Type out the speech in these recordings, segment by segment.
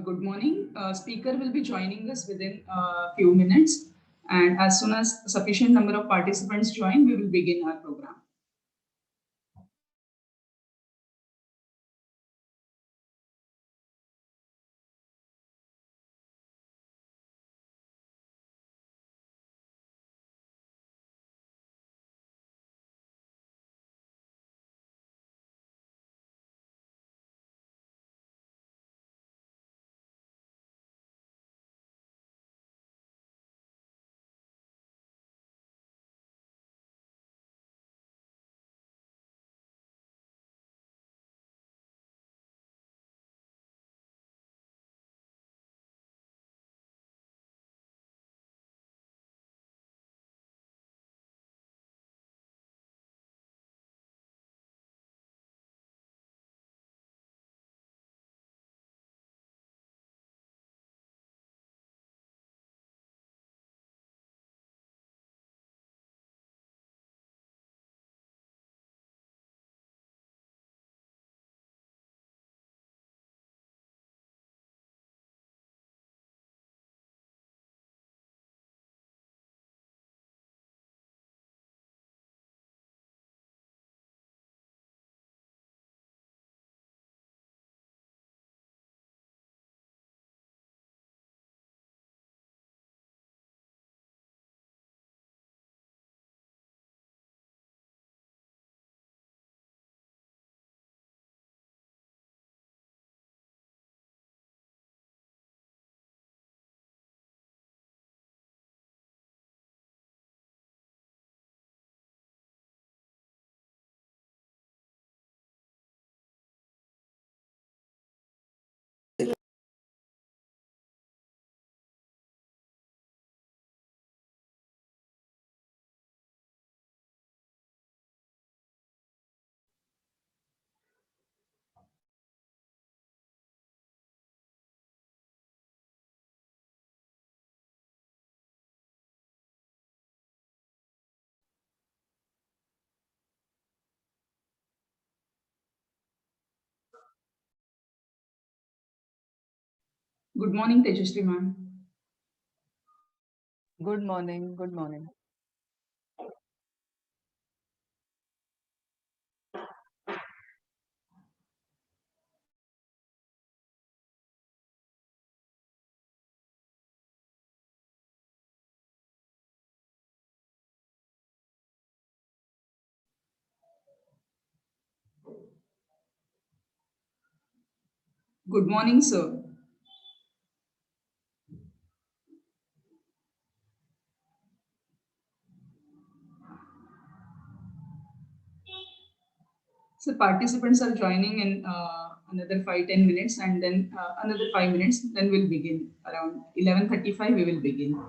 Good morning. Speaker will be joining us within a few minutes, and as soon as sufficient number of participants join, we will begin our program. Good morning, Tejasri ma'am. Good morning. Good morning. Good morning, sir. So participants are joining in another 5-10 minutes, and then another 5 minutes. Then we'll begin around 11:35. We will begin.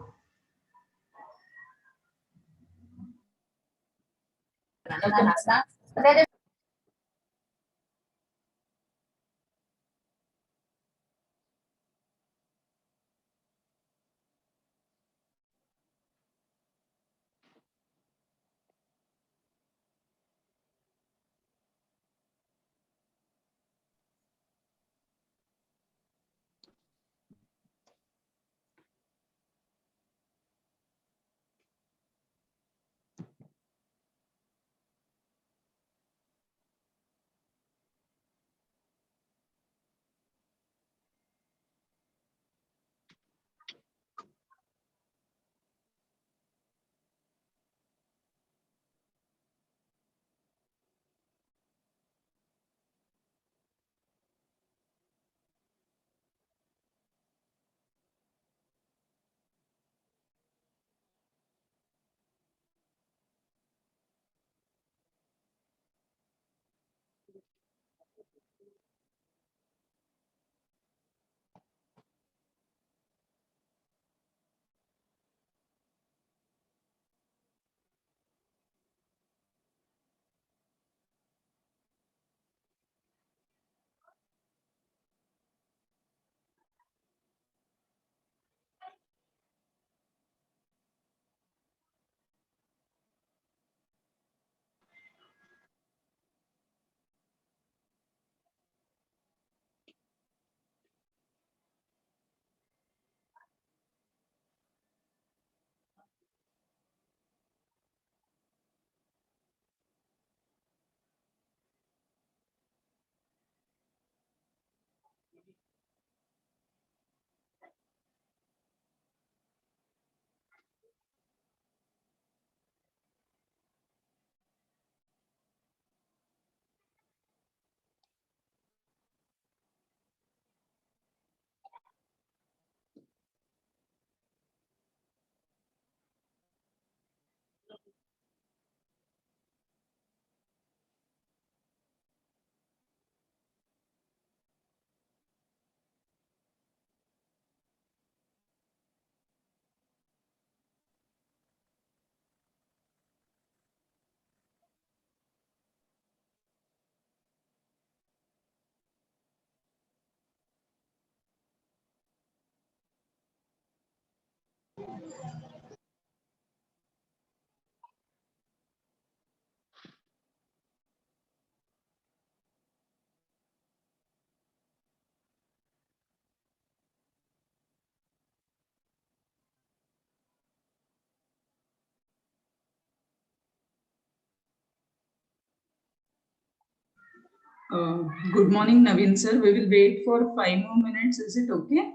Good morning, Naveen sir. We will wait for 5 more minutes. Is it okay?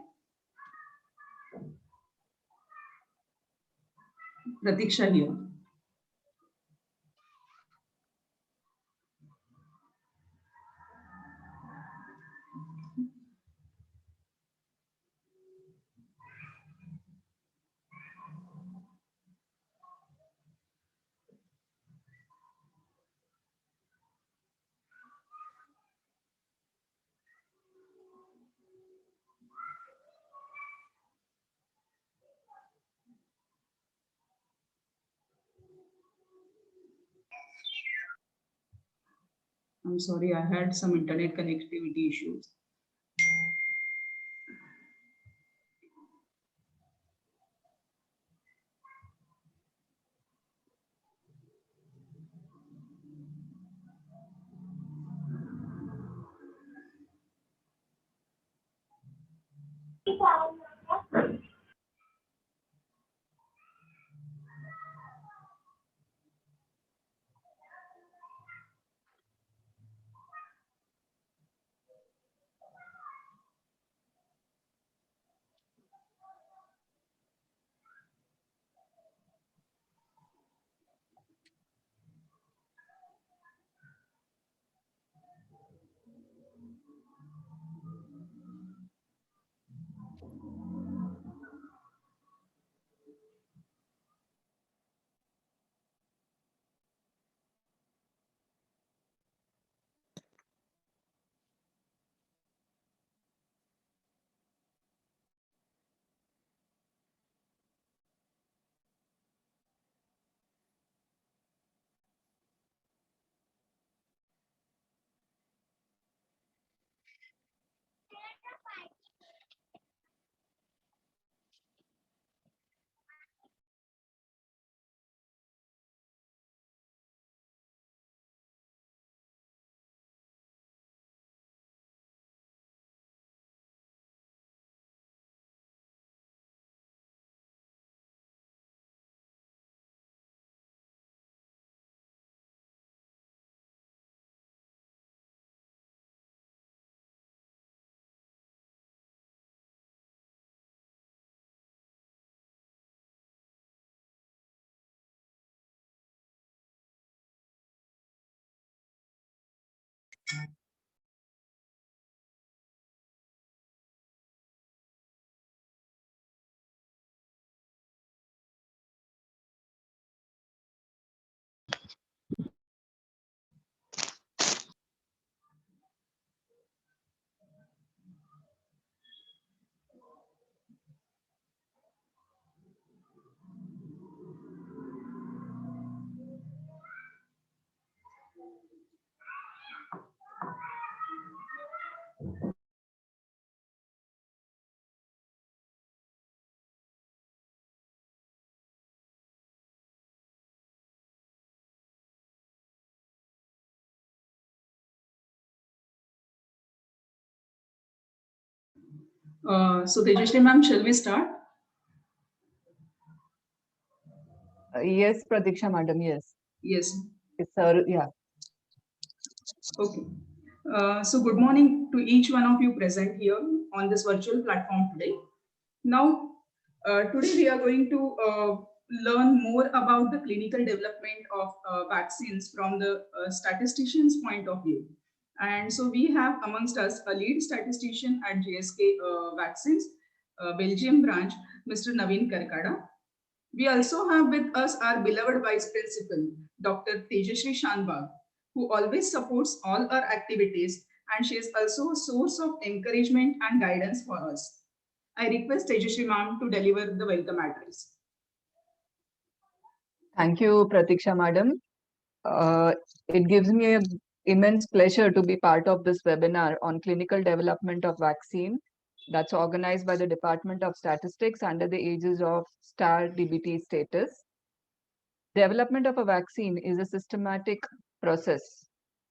Pratiksha here. I'm sorry, I had some internet connectivity issues. So Tejashree ma'am, shall we start? Yes, Pratiksha madam, yes. Yes. It's our, yeah. Okay. So good morning to each one of you present here on this virtual platform today. Now, today we are going to learn more about the clinical development of vaccines from the statistician's point of view. And so we have amongst us a lead statistician at GSK Vaccines, Belgium branch, Mr. Naveen Karkada. We also have with us our beloved Vice Principal, Dr. Tejashree Shanbag, who always supports all our activities, and she is also a source of encouragement and guidance for us. I request Tejashree ma'am to deliver the welcome address. Thank you, Pratiksha madam. It gives me an immense pleasure to be part of this webinar on clinical development of vaccine that's organized by the Department of Statistics under the aegis of STAR DBT status. Development of a vaccine is a systematic process.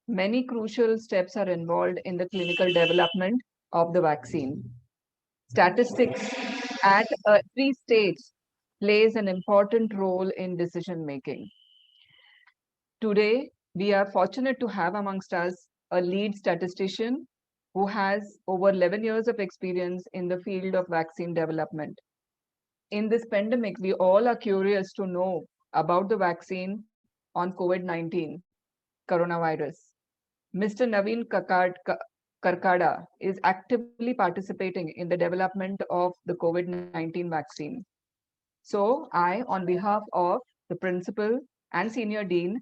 Many crucial steps are involved in the clinical development of the vaccine. Statistics at every stage plays an important role in decision making. Today, we are fortunate to have amongst us a lead statistician who has over 11 years of experience in the field of vaccine development. In this pandemic, we all are curious to know about the vaccine on COVID-19 coronavirus. Mr. Naveen Karkada is actively participating in the development of the COVID-19 vaccine. So I, on behalf of the principal and senior dean,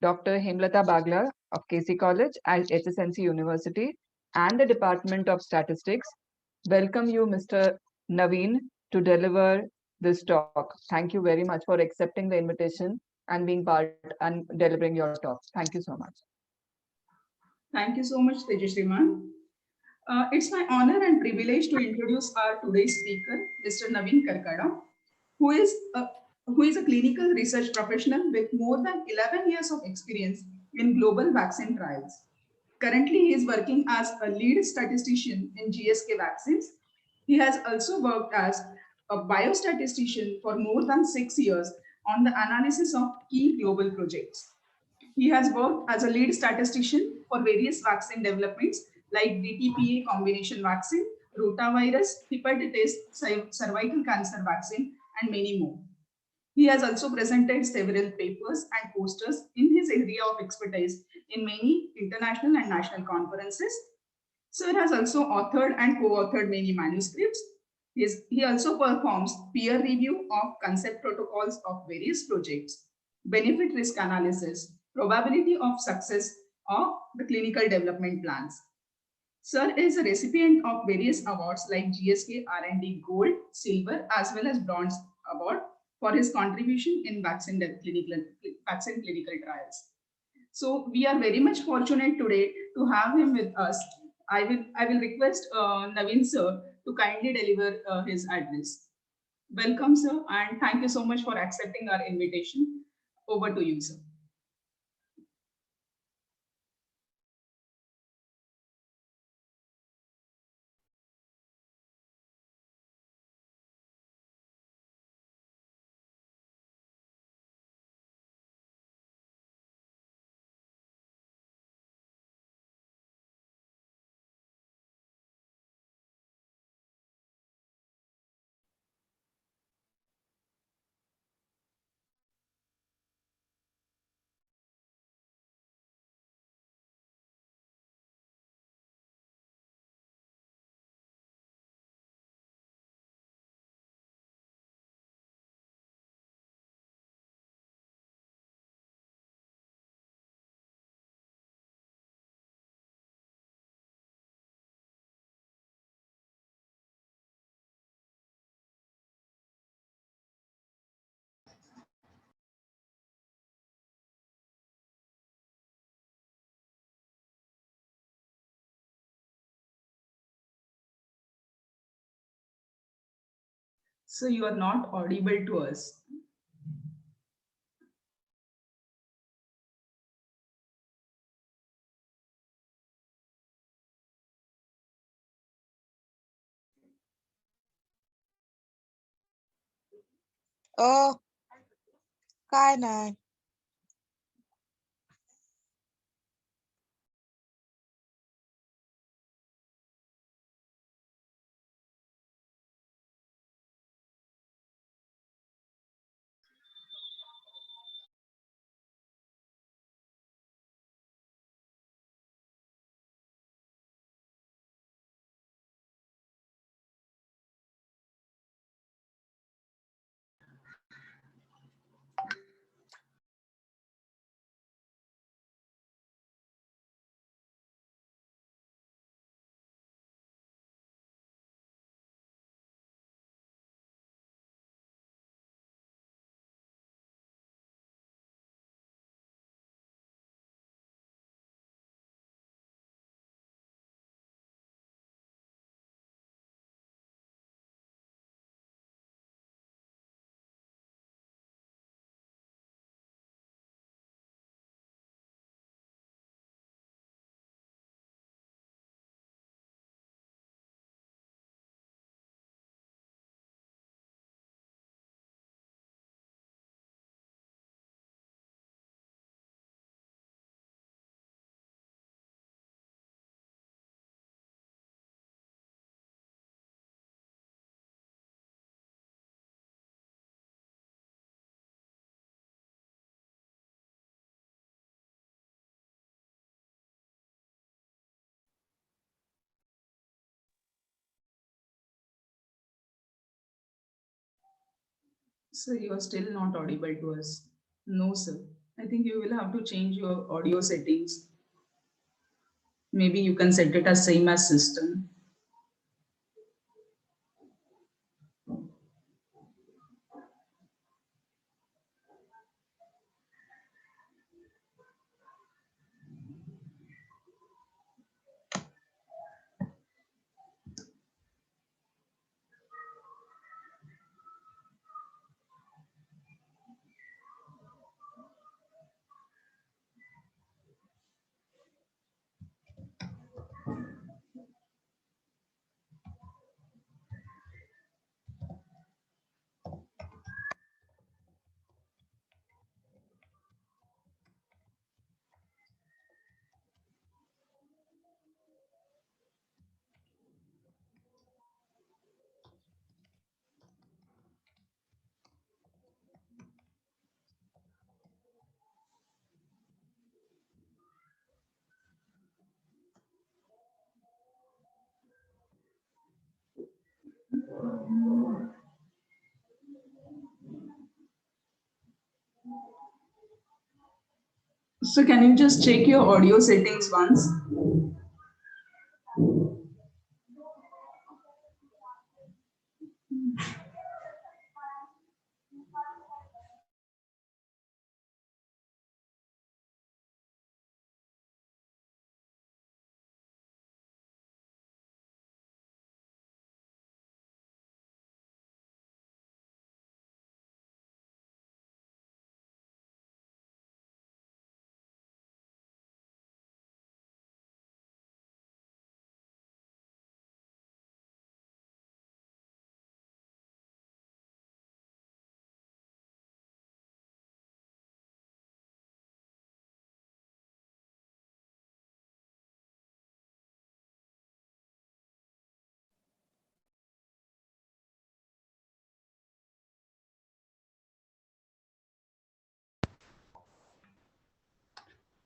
Dr. Hemlata Bagla of KC College at HSNC University and the Department of Statistics, welcome you, Mr. Naveen, to deliver this talk. Thank you very much for accepting the invitation and being part and delivering your talk. Thank you so much. Thank you so much, Tejasri ma'am. It's my honor and privilege to introduce our today's speaker, Mr. Naveen Karkada, who is a, who is a clinical research professional with more than 11 years of experience in global vaccine trials. Currently, he is working as a lead statistician in GSK Vaccines. He has also worked as a biostatistician for more than 6 years on the analysis of key global projects. He has worked as a lead statistician for various vaccine developments like DTPA combination vaccine, rotavirus, hepatitis, cervical cancer vaccine, and many more. He has also presented several papers and posters in his area of expertise in many international and national conferences. Sir has also authored and co-authored many manuscripts. He also performs peer review of concept protocols of various projects, benefit risk analysis, probability of success of the clinical development plans. Sir is a recipient of various awards like GSK R&D Gold, Silver, as well as Bronze Award for his contribution in vaccine clinical trials. So we are very much fortunate today to have him with us. I will request Naveen sir to kindly deliver his address. Welcome, sir, and thank you so much for accepting our invitation. Over to you, sir. So you are not audible to us. काय नाही. Sir, you are still not audible to us. No, sir. I think you will have to change your audio settings. Maybe you can set it as same as system. So can you just check your audio settings once?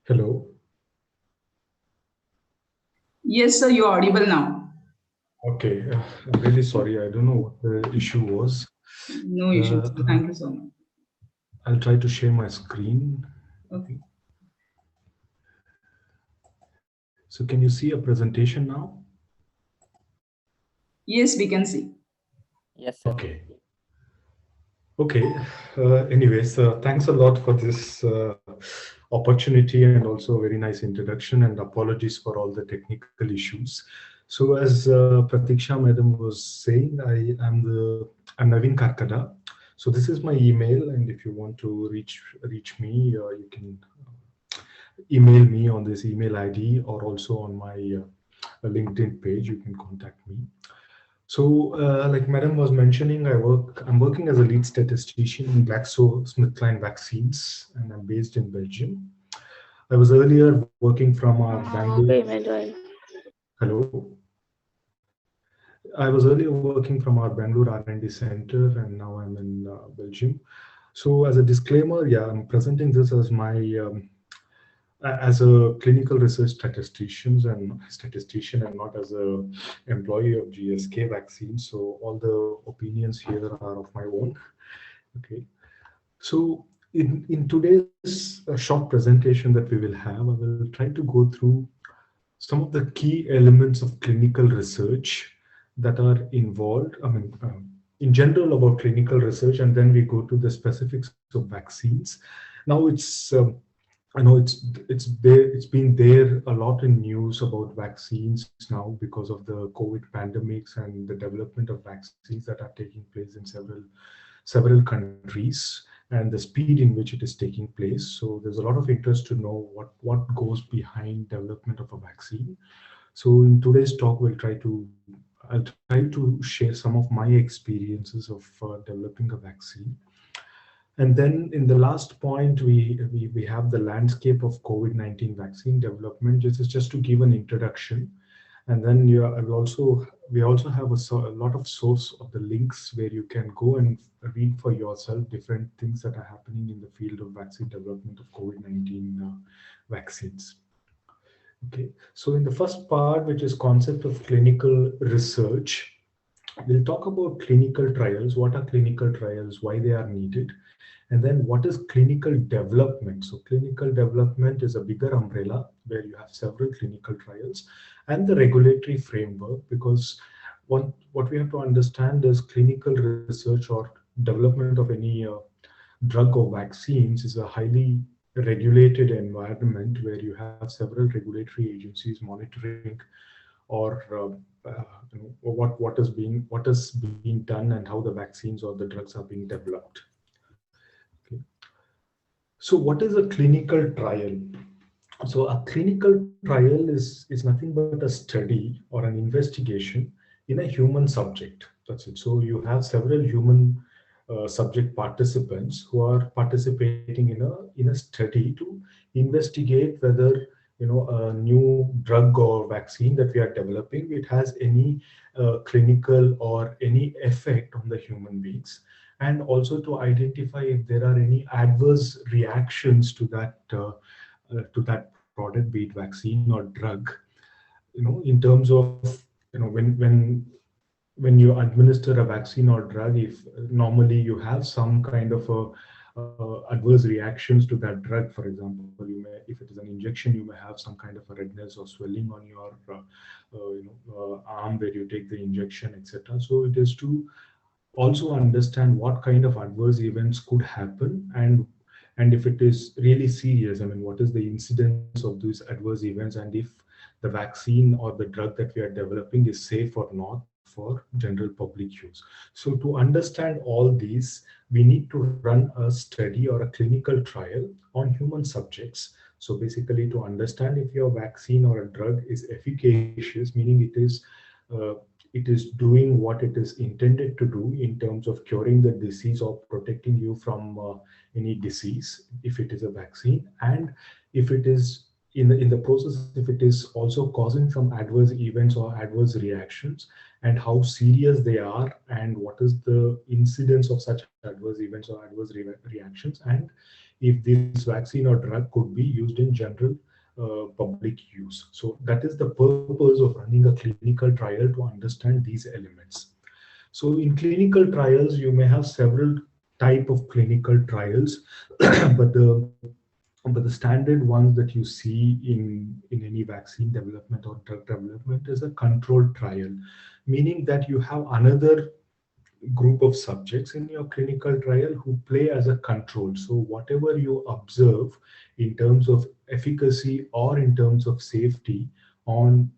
Hello. Yes, sir, you're audible now. Okay, I'm really sorry. I don't know what the issue was. No issues. Thank you so much. I'll try to share my screen. Okay. So can you see a presentation now? Yes, we can see. Yes, sir. Okay. Okay. Anyways, thanks a lot for this opportunity and also a very nice introduction, and apologies for all the technical issues. So as Pratiksha madam was saying, I'm Naveen Karkada. So this is my email, and if you want to reach me, you can email me on this email ID, or also on my LinkedIn page. You can contact me. So, like Madam was mentioning, I'm working as a lead statistician in GlaxoSmithKline Vaccines, and I'm based in Belgium. I was earlier working from our Bangalore. Hello. I was earlier working from our Bangalore R&D center, and now I'm in Belgium. So, as a disclaimer, yeah, I'm presenting this as my as a clinical research statistician and not as a employee of GSK vaccine. So all the opinions here are of my own. Okay. So in today's short presentation that we will have, I will try to go through some of the key elements of clinical research that are involved. I mean, in general about clinical research, and then we go to the specifics of vaccines. Now I know it's there. It's been there a lot in news about vaccines now because of the COVID pandemics and the development of vaccines that are taking place in several countries, and the speed in which it is taking place. So there's a lot of interest to know what goes behind development of a vaccine. So in today's talk, I'll try to share some of my experiences of developing a vaccine. And then in the last point, we have the landscape of COVID-19 vaccine development. This is just to give an introduction. And then we also have a lot of source of the links where you can go and read for yourself different things that are happening in the field of vaccine development of COVID-19 vaccines. Okay, so in the first part, which is concept of clinical research, We'll talk about clinical trials, what are clinical trials, why they are needed, and then what is clinical development. So clinical development is a bigger umbrella where you have several clinical trials, and the regulatory framework, because what we have to understand is clinical research or development of any drug or vaccines is a highly regulated environment where you have several regulatory agencies monitoring or what is being done and how the vaccines or the drugs are being developed. Okay. So what is a clinical trial? So a clinical trial is nothing but a study or an investigation in a human subject. That's it. So you have several human subject participants who are participating in a study to investigate whether a new drug or vaccine that we are developing, it has any clinical or any effect on the human beings, and also to identify if there are any adverse reactions to that product, be it vaccine or drug. In terms of when you administer a vaccine or drug, if normally you have some kind of adverse reactions to that drug. For example, if it is an injection, you may have some kind of a redness or swelling on your arm where you take the injection, etc. So it is to also understand what kind of adverse events could happen, and if it is really serious, I mean, what is the incidence of these adverse events, and if the vaccine or the drug that we are developing is safe or not for general public use. So to understand all these, we need to run a study or a clinical trial on human subjects. So basically, to understand if your vaccine or a drug is efficacious, meaning it is doing what it is intended to do in terms of curing the disease or protecting you from any disease, if it is a vaccine, and if it is in the process, if it is also causing some adverse events or adverse reactions, and how serious they are, and what is the incidence of such adverse events or adverse reactions, and if this vaccine or drug could be used in general public use. So that is the purpose of running a clinical trial, to understand these elements. So in clinical trials, you may have several type of clinical trials, but the standard ones that you see in any vaccine development or drug development is a controlled trial, meaning that you have another group of subjects in your clinical trial who play as a control. So whatever you observe in terms of efficacy or in terms of safety on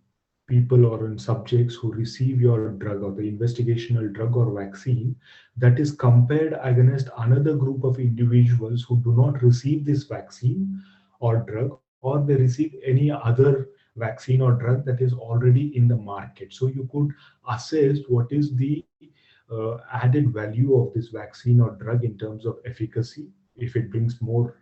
people or in subjects who receive your drug or the investigational drug or vaccine, that is compared against another group of individuals who do not receive this vaccine or drug, or they receive any other vaccine or drug that is already in the market. So you could assess what is the added value of this vaccine or drug in terms of efficacy, if it brings more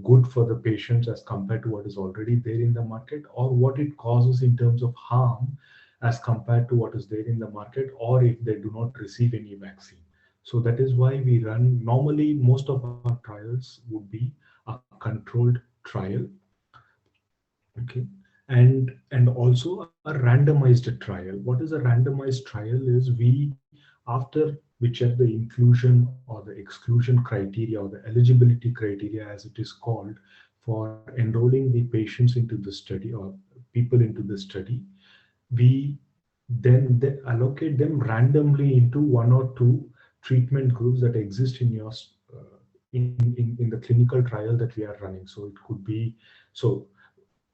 good for the patients as compared to what is already there in the market, or what it causes in terms of harm as compared to what is there in the market, or if they do not receive any vaccine. So that is why we run, normally most of our trials would be a controlled trial. Okay. And also a randomized trial. What is a randomized trial is, after we check the inclusion or the exclusion criteria or the eligibility criteria as it is called, for enrolling the patients into the study or people into the study, we then allocate them randomly into one or two treatment groups that exist in your in the clinical trial that we are running. So it could be, so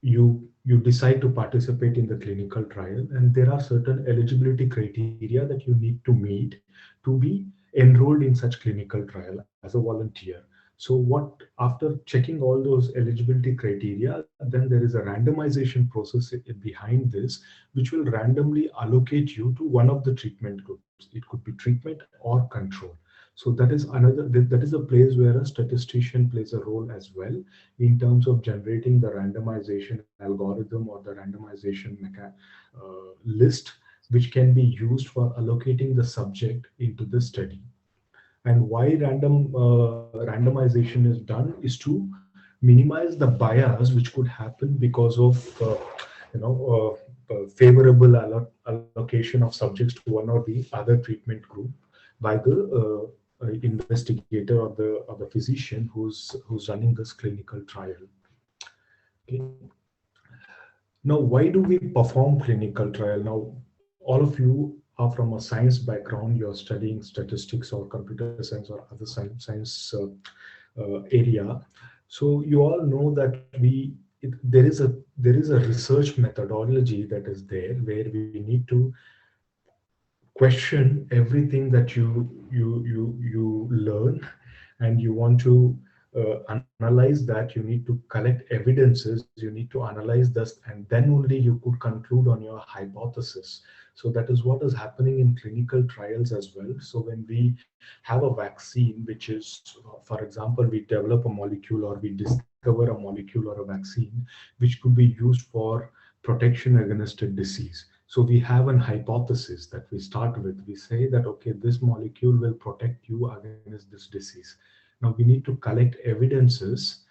you decide to participate in the clinical trial, and there are certain eligibility criteria that you need to meet to be enrolled in such clinical trial as a volunteer. So after checking all those eligibility criteria, then there is a randomization process behind this, which will randomly allocate you to one of the treatment groups. It could be treatment or control. So that is a place where a statistician plays a role as well, in terms of generating the randomization algorithm or the randomization list, which can be used for allocating the subject into the study. And why randomization is done is to minimize the bias which could happen because of favorable allocation of subjects to one or the other treatment group by the investigator or the physician who's running this clinical trial. Okay. Now, why do we perform clinical trial? Now, all of you are from a science background. You're studying statistics or computer science or other science area. So you all know that there is a research methodology that is there where we need to question everything that you learn, and you want to analyze that. You need to collect evidences, you need to analyze this, and then only you could conclude on your hypothesis. So that is what is happening in clinical trials as well. So when we have a vaccine, which is, for example, we develop a molecule or we discover a molecule or a vaccine which could be used for protection against a disease. So we have an hypothesis that we start with. We say that, okay, this molecule will protect you against this disease. Now we need to collect evidences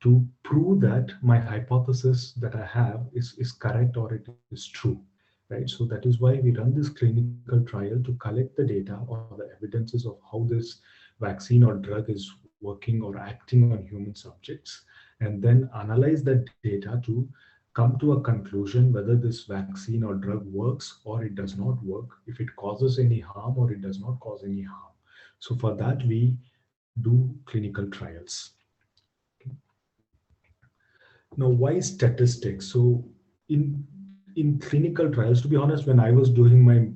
to prove that my hypothesis that I have is correct or it is true, right? So that is why we run this clinical trial to collect the data or the evidences of how this vaccine or drug is working or acting on human subjects, and then analyze that data to come to a conclusion whether this vaccine or drug works or it does not work, if it causes any harm or it does not cause any harm. So for that, we do clinical trials. Now, why statistics? So in clinical trials, to be honest, when I was doing my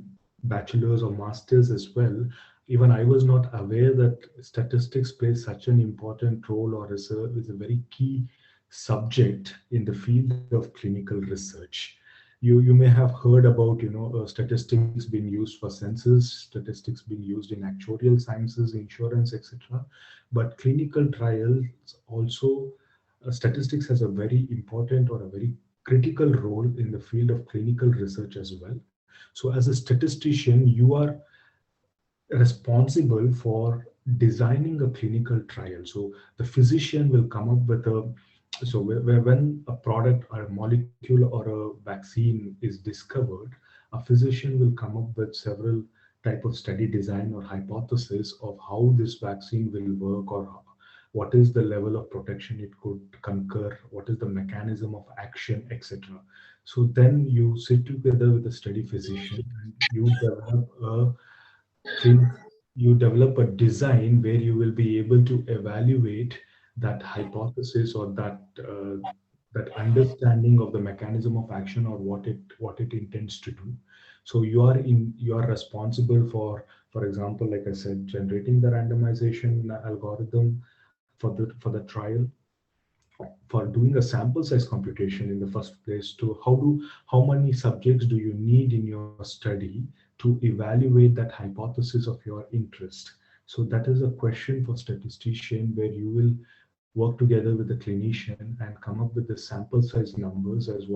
bachelor's or master's as well, even I was not aware that statistics plays such an important role or is a very key subject in the field of clinical research. You may have heard about statistics being used for census, statistics being used in actuarial sciences, insurance, etc. But clinical trials also, statistics has a very important or a very critical role in the field of clinical research as well. So as a statistician, you are responsible for designing a clinical trial. So the physician will come up with a, so when a product or a molecule or a vaccine is discovered, a physician will come up with several type of study design or hypothesis of how this vaccine will work, or what is the level of protection it could confer, what is the mechanism of action, etc. So then you sit together with a study physician and clin- you develop a design where you will be able to evaluate that hypothesis or that understanding of the mechanism of action or what it intends to do. So you are responsible for example, like I said, generating the randomization algorithm for the trial, for doing a sample size computation in the first place, to how many subjects do you need in your study to evaluate that hypothesis of your interest. So that is a question for statistician, where you will work together with the clinician and come up with the sample size numbers as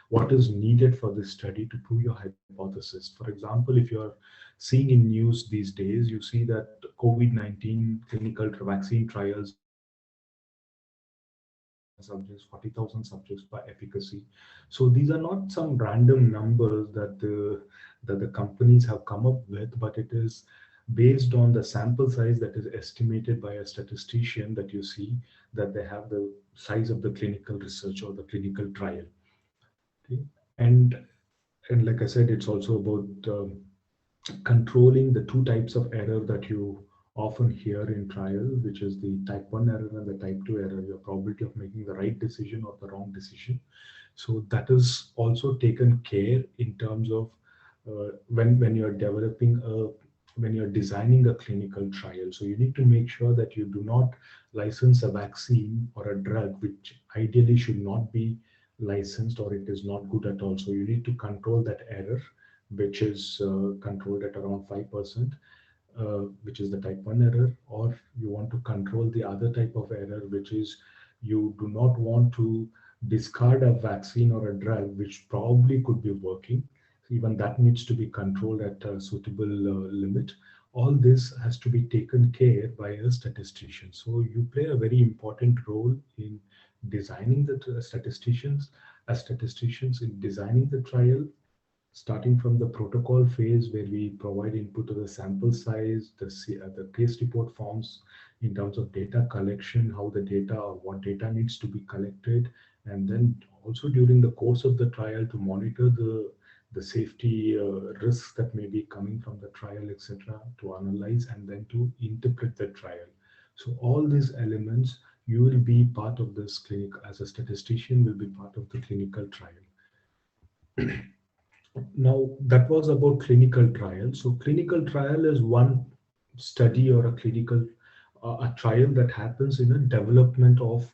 what is needed for this study to prove your hypothesis. For example, if you're seeing in news these days, you see that COVID-19 clinical vaccine trials are running in 30,000 subjects, 40,000 subjects by efficacy. So these are not some random numbers that the companies have come up with, but it is based on the sample size that is estimated by a statistician, that you see that they have the size of the clinical research or the clinical trial. Okay. And like I said, it's also about controlling the two types of error that you often hear in trial, which is the type 1 error and the type 2 error, your probability of making the right decision or the wrong decision. So that is also taken care in terms of when you're when you're designing a clinical trial. So you need to make sure that you do not license a vaccine or a drug which ideally should not be licensed, or it is not good at all. So you need to control that error, which is controlled at around 5%, which is the type 1 error. Or you want to control the other type of error, which is you do not want to discard a vaccine or a drug which probably could be working. Even that needs to be controlled at a suitable limit. All this has to be taken care by a statistician. So you play a very important role in designing the statisticians, as statisticians in designing the trial, starting from the protocol phase where we provide input to the sample size, the case report forms in terms of data collection, how the data or what data needs to be collected, and then also during the course of the trial to monitor the safety risks that may be coming from the trial, etc., to analyze and then to interpret the trial. So all these elements, you will be part of this clinic as a statistician, will be part of the clinical trial. Now, that was about clinical trial. So clinical trial is one study or a clinical a trial that happens in a development of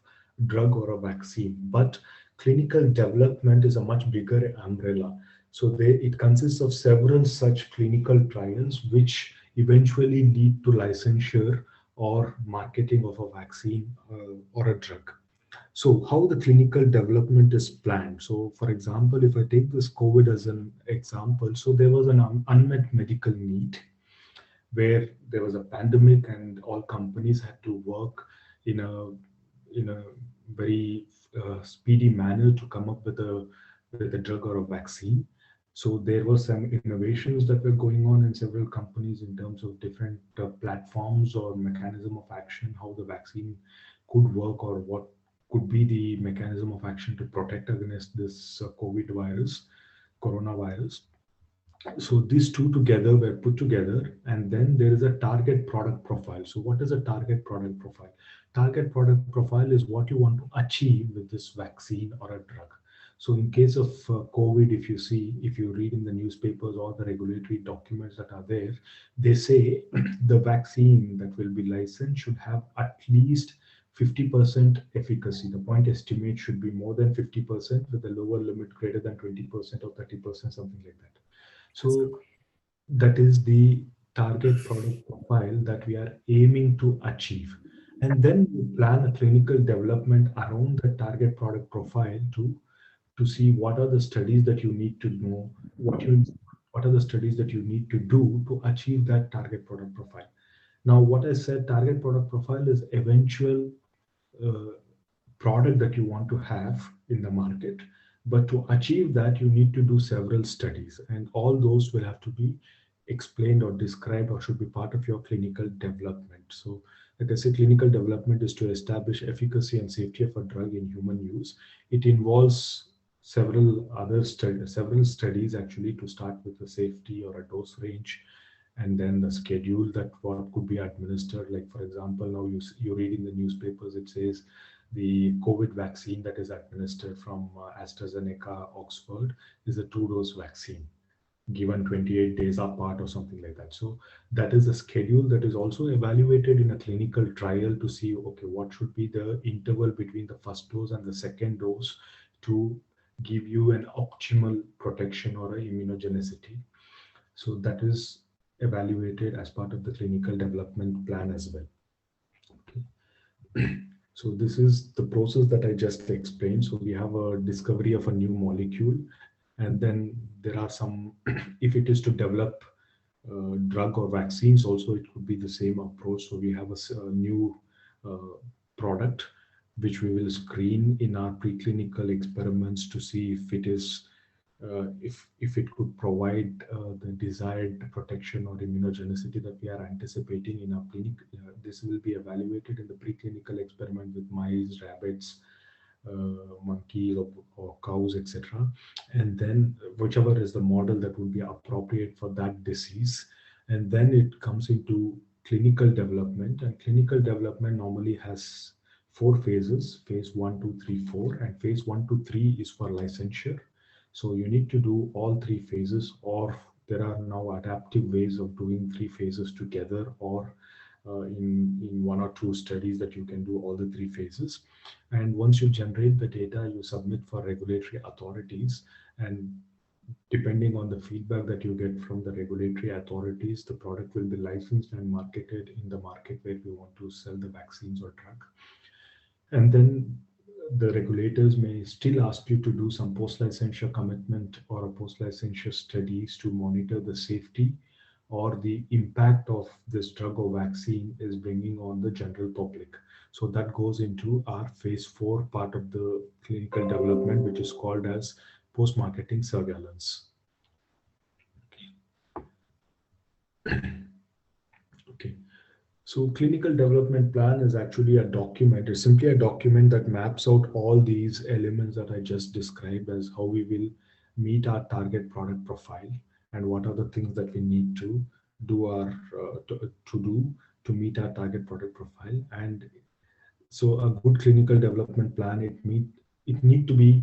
drug or a vaccine. But clinical development is a much bigger umbrella. So it consists of several such clinical trials which eventually lead to licensure or marketing of a vaccine or a drug. So how the clinical development is planned. So for example, if I take this COVID as an example, so there was an unmet medical need where there was a pandemic and all companies had to work in a very speedy manner to come up with a drug or a vaccine. So there were some innovations that were going on in several companies in terms of different platforms or mechanism of action, how the vaccine could work or what could be the mechanism of action to protect against this coronavirus. So these two together were put together, and then there is a target product profile. So what is a target product profile? Target product profile is what you want to achieve with this vaccine or a drug. So in case of COVID, if you read in the newspapers or the regulatory documents that are there, they say the vaccine that will be licensed should have at least 50% efficacy. The point estimate should be more than 50% with a lower limit greater than 20% or 30%, something like that. So that is the target product profile that we are aiming to achieve. And then we plan a clinical development around the target product profile to see what are the studies that you need to know, what are the studies that you need to do to achieve that target product profile. Now, what I said, target product profile is eventual product that you want to have in the market. But to achieve that, you need to do several studies, and all those will have to be explained or described or should be part of your clinical development. So, like I said, clinical development is to establish efficacy and safety of a drug in human use. It involves several studies actually, to start with the safety or a dose range, and then the schedule that what could be administered. Like for example, now you read in the newspapers, it says the COVID vaccine that is administered from AstraZeneca Oxford is a 2-dose vaccine given 28 days apart or something like that. So that is a schedule that is also evaluated in a clinical trial to see, okay, what should be the interval between the first dose and the second dose to give you an optimal protection or a immunogenicity. So that is evaluated as part of the clinical development plan as well. Okay. So this is the process that I just explained. So we have a discovery of a new molecule, and then there are some, if it is to develop drug or vaccines also, it could be the same approach. So we have a new product which we will screen in our preclinical experiments to see if it is if it could provide the desired protection or immunogenicity that we are anticipating in our clinic. This will be evaluated in the preclinical experiment with mice, rabbits, monkeys or cows, etc. And then whichever is the model that would be appropriate for that disease. And then it comes into clinical development, and clinical development normally has 4 phases: phase 1, 2, 3, 4, and phase 1 to 3 is for licensure. So you need to do all 3 phases, or there are now adaptive ways of doing 3 phases together, or in 1 or 2 studies that you can do all the 3 phases. And once you generate the data, you submit for regulatory authorities, and depending on the feedback that you get from the regulatory authorities, the product will be licensed and marketed in the market where we want to sell the vaccines or drug. And then the regulators may still ask you to do some post-licensure commitment or a post-licensure studies to monitor the safety or the impact of this drug or vaccine is bringing on the general public. So that goes into our phase 4 part of the clinical development, which is called as post-marketing surveillance. Okay. So clinical development plan is actually a document. It's simply a document that maps out all these elements that I just described as how we will meet our target product profile and what are the things that we need to do to do to meet our target product profile. And so a good clinical development plan, it need to be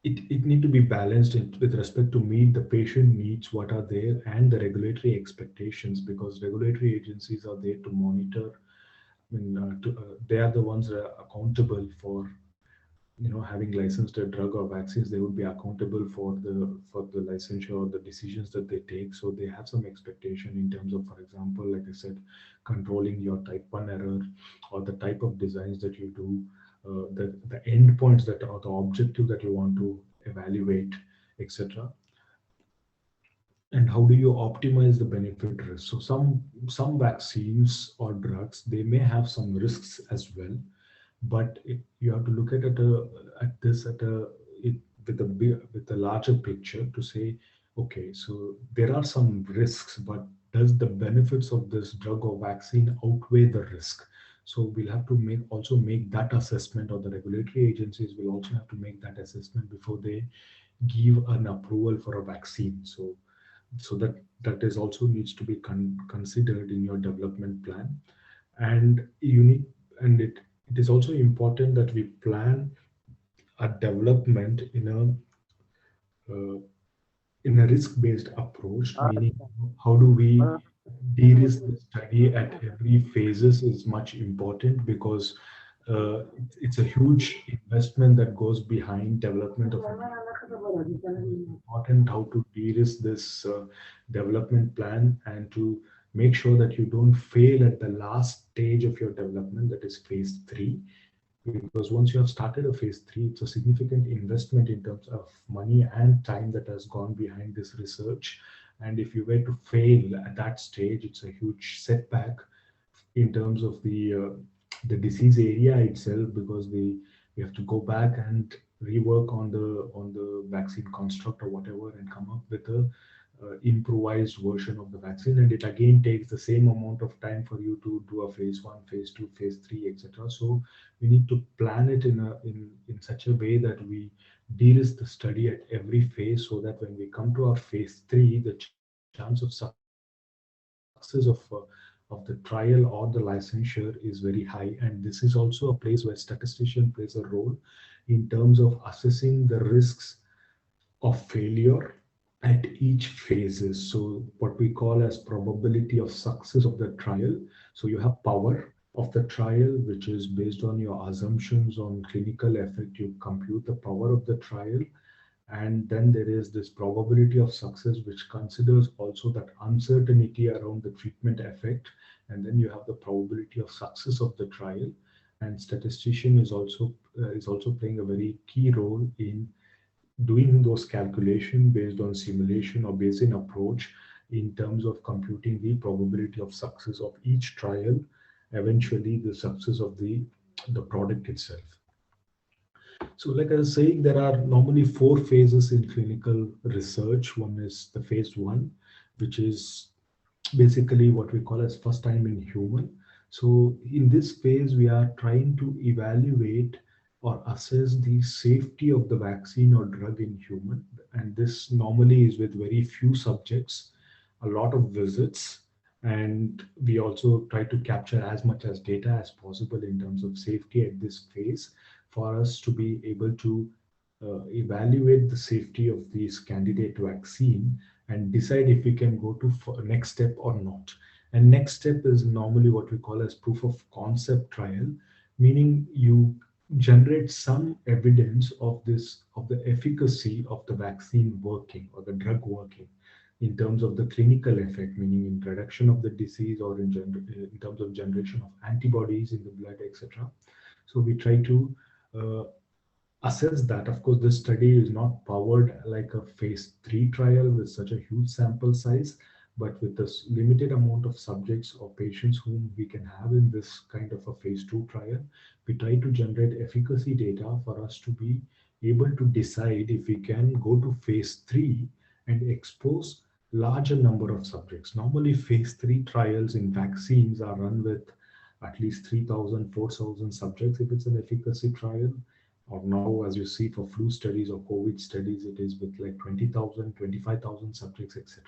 it need to be balanced with respect to meet the patient needs, what are there, and the regulatory expectations, because regulatory agencies are there to monitor. They are the ones that are accountable for having licensed a drug or vaccines. They would be accountable for the licensure or the decisions that they take. So they have some expectation in terms of, for example, like I said, controlling your type 1 error or the type of designs that you do, the endpoints that are the objective that you want to evaluate, etc. And how do you optimize the benefit risk? So some vaccines or drugs, they may have some risks as well, but you have to look at it at this at a it, with a larger picture to say, okay, so there are some risks, but does the benefits of this drug or vaccine outweigh the risk? So we'll have to make that assessment, or the regulatory agencies will also have to make that assessment before they give an approval for a vaccine. So that is also needs to be considered in your development plan. And you need and it is also important that we plan a development uh, in a risk-based approach, meaning how do we de-risk the study at every phases is much important, because it's a huge investment that goes behind development of a drug. Important how to de-risk this development plan and to make sure that you don't fail at the last stage of your development, that is phase 3. Because once you have started a phase 3, it's a significant investment in terms of money and time that has gone behind this research. And if you were to fail at that stage, it's a huge setback in terms of the disease area itself, because we have to go back and rework on the vaccine construct or whatever and come up with a improvised version of the vaccine, and it again takes the same amount of time for you to do a phase 1, phase 2, phase 3, etc. So we need to plan it in such a way that we de-risk the study at every phase, so that when we come to our phase 3, the chance of success of the trial or the licensure is very high. And this is also a place where statistician plays a role in terms of assessing the risks of failure at each phases. So what we call as probability of success of the trial. So you have power of the trial, which is based on your assumptions on clinical effect. You compute the power of the trial, and then there is this probability of success, which considers also that uncertainty around the treatment effect. And then you have the probability of success of the trial. And statistician is also playing a very key role in doing those calculations based on simulation or Bayesian approach in terms of computing the probability of success of each trial, eventually the success of the product itself. So like I was saying, there are normally 4 phases in clinical research. One is the phase 1, which is basically what we call as first time in human. So in this phase, we are trying to evaluate or assess the safety of the vaccine or drug in human. And this normally is with very few subjects, a lot of visits. And we also try to capture as much as data as possible in terms of safety at this phase, for us to be able to evaluate the safety of this candidate vaccine and decide if we can go to next step or not. And next step is normally what we call as proof of concept trial, meaning you generate some evidence of the efficacy of the vaccine working or the drug working in terms of the clinical effect, meaning in reduction of the disease or in terms of generation of antibodies in the blood, etc. So we try to assess that. Of course, this study is not powered like a phase 3 trial with such a huge sample size, but with this limited amount of subjects or patients whom we can have in this kind of a phase 2 trial, we try to generate efficacy data for us to be able to decide if we can go to phase 3 and expose larger number of subjects. Normally, phase 3 trials in vaccines are run with at least 3,000, 4,000 subjects if it's an efficacy trial. Or now, as you see for flu studies or COVID studies, it is with like 20,000, 25,000 subjects, etc.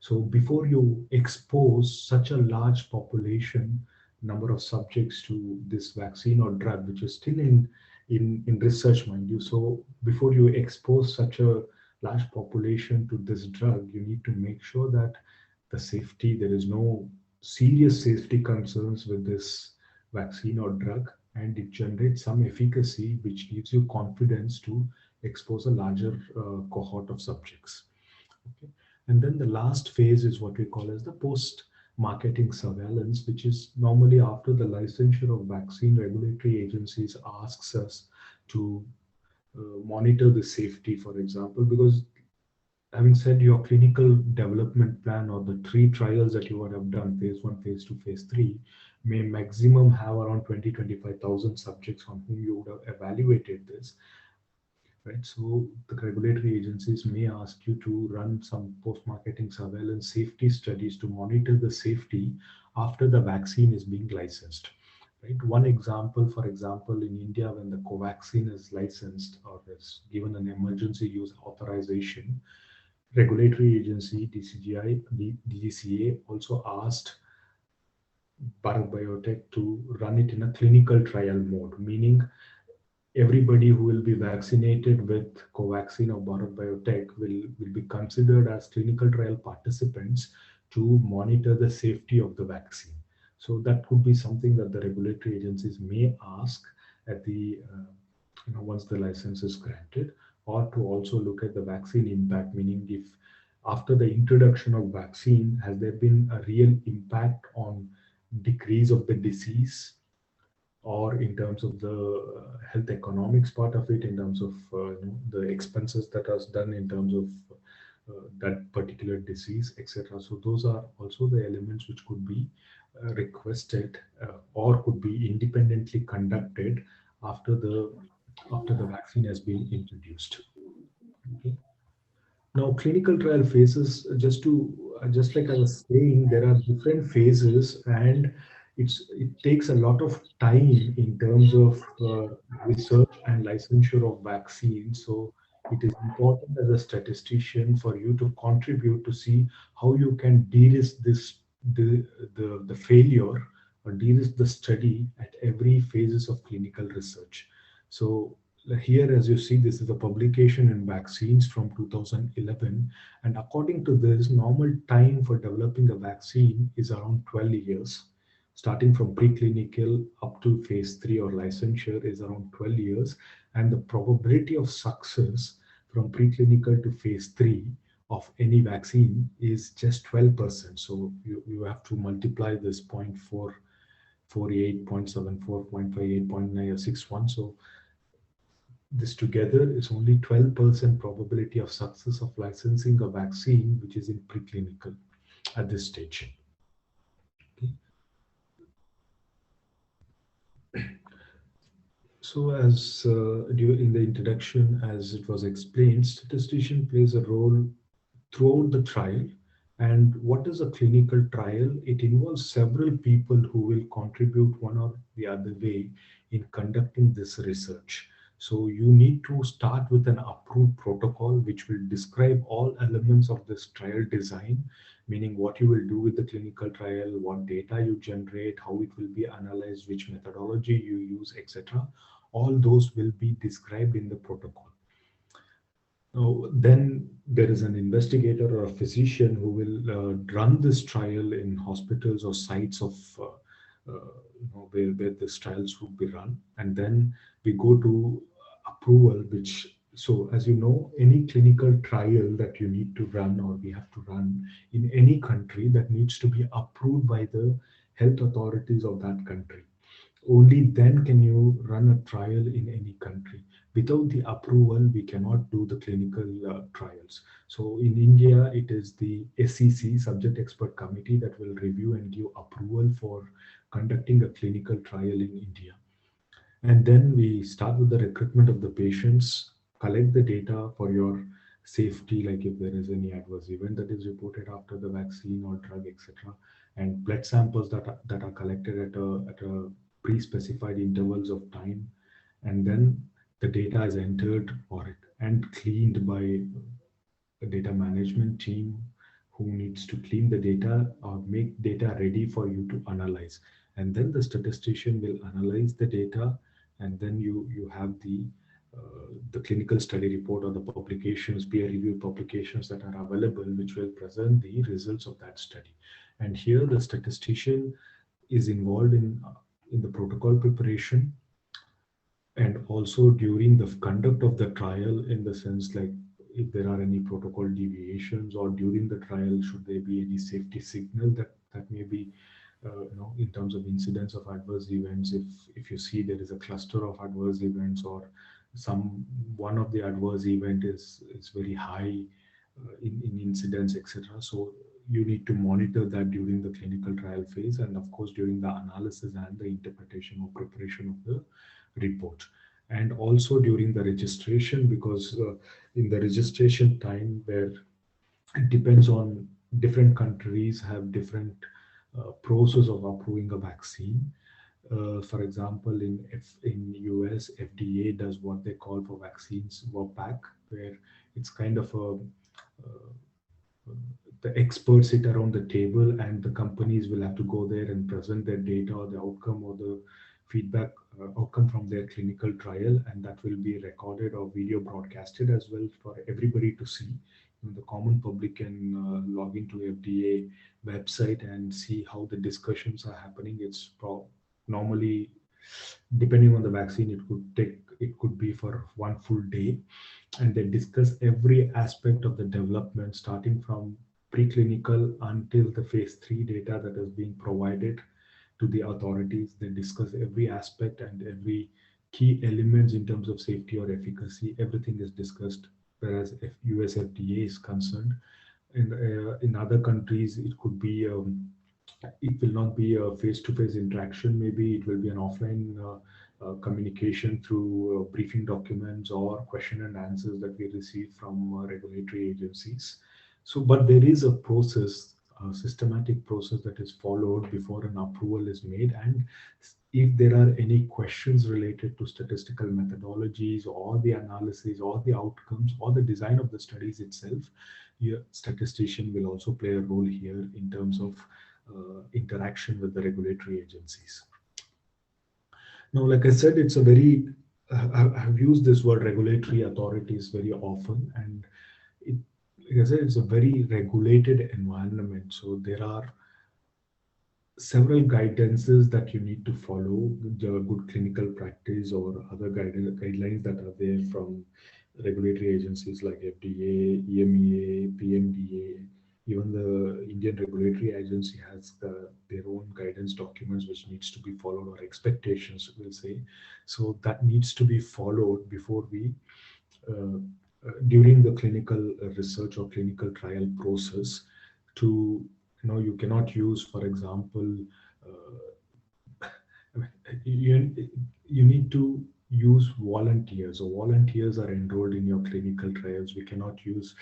So before you expose such a large population number of subjects to this vaccine or drug, which is still in research, mind you. So before you expose such a large population to this drug, you need to make sure that the safety, there is no serious safety concerns with this vaccine or drug, and it generates some efficacy which gives you confidence to expose a larger cohort of subjects. Okay. And then the last phase is what we call as the post-marketing surveillance, which is normally after the licensure of vaccine, regulatory agencies asks us to monitor the safety, for example, because having said your clinical development plan or the 3 trials that you would have done, phase 1, phase 2, phase 3, may maximum have around 25,000 subjects on whom you would have evaluated this. Right, so the regulatory agencies may ask you to run some post-marketing surveillance safety studies to monitor the safety after the vaccine is being licensed. Right, one example, for example, in India, when the Covaxin is licensed or is given an emergency use authorization, regulatory agency DGCA also asked Bharat Biotech to run it in a clinical trial mode, meaning everybody who will be vaccinated with Covaxin or Bharat Biotech will be considered as clinical trial participants to monitor the safety of the vaccine. So that could be something that the regulatory agencies may ask at the once the license is granted, or to also look at the vaccine impact, meaning if after the introduction of vaccine, has there been a real impact on decrease of the disease, or in terms of the health economics part of it, in terms of the expenses that are done in terms of that particular disease, etc. So those are also the elements which could be requested or could be independently conducted after the vaccine has been introduced. Okay. Now, clinical trial phases, just like I was saying, there are different phases, and it takes a lot of time in terms of research and licensure of vaccines. So it is important as a statistician for you to contribute to see how you can de-risk the failure or de-risk the study at every phases of clinical research. So here, as you see, this is a publication in Vaccines from 2011, and according to this, normal time for developing a vaccine is around 12 years. Starting from preclinical up to phase 3 or licensure is around 12 years, and the probability of success from preclinical to phase 3 of any vaccine is just 12%. So you have to multiply this 0.448, 0.74, 0.58, 0.9, or 61. So this together is only 12% probability of success of licensing a vaccine which is in preclinical at this stage. Okay. So as in the introduction, as it was explained, statistician plays a role throughout the trial. And what is a clinical trial? It involves several people who will contribute one or the other way in conducting this research. So you need to start with an approved protocol which will describe all elements of this trial design, meaning what you will do with the clinical trial, what data you generate, how it will be analyzed, which methodology you use, etc. All those will be described in the protocol. Then there is an investigator or a physician who will run this trial in hospitals or sites of where these trials would be run, and then we go to approval. So as you know, any clinical trial that you need to run or we have to run in any country, that needs to be approved by the health authorities of that country. Only then can you run a trial in any country. without the approval, we cannot do the clinical trials. So in India, it is the SEC, Subject Expert Committee, that will review and give approval for conducting a clinical trial in India. And then we start with the recruitment of the patients, collect the data for your safety, like if there is any adverse event that is reported after the vaccine or drug, etc. And blood samples that are collected at a pre-specified intervals of time. And then the data is entered or it and cleaned by a data management team who needs to clean the data or make data ready for you to analyze. And then the statistician will analyze the data, and then you have the clinical study report or the publications, peer-reviewed publications that are available, which will present the results of that study. And here the statistician is involved in the protocol preparation, and also during the conduct of the trial, in the sense like if there are any protocol deviations, or during the trial should there be any safety signal that may be in terms of incidence of adverse events. If you see there is a cluster of adverse events, or one of the adverse event is very high in incidence, etc. So you need to monitor that during the clinical trial phase, and of course during the analysis and the interpretation or preparation of the report, and also during the registration, because in the registration time, where it depends on different countries have different process of approving a vaccine. For example, in US, FDA does what they call for vaccines VRBPAC, where it's kind of the experts sit around the table, and the companies will have to go there and present their data or the outcome or the feedback outcome from their clinical trial, and that will be recorded or video broadcasted as well for everybody to see. The common public can log into FDA website and see how the discussions are happening. It's normally, depending on the vaccine, it could be for one full day, and they discuss every aspect of the development, starting from preclinical until the phase 3 data that is being provided to the authorities. They discuss every aspect and every key elements in terms of safety or efficacy. Everything is discussed. Whereas if US FDA is concerned, in other countries, it could be it will not be a face-to-face interaction. Maybe it will be an offline communication through briefing documents or question and answers that we receive from regulatory agencies. So, but there is a process, a systematic process that is followed before an approval is made. And if there are any questions related to statistical methodologies or the analysis or the outcomes or the design of the studies itself, your statistician will also play a role here in terms of interaction with the regulatory agencies. Now, like I said, it's a very, I've used this word regulatory authorities very often, and like I said, it's a very regulated environment. So there are several guidances that you need to follow, good clinical practice or other guidelines that are there from regulatory agencies like FDA, EMEA, PMDA. Even the Indian regulatory agency has their own guidance documents which needs to be followed, or expectations, we'll say. So that needs to be followed before we during the clinical research or clinical trial process. To you cannot use, for example, you need to use volunteers, or volunteers are enrolled in your clinical trials. We cannot use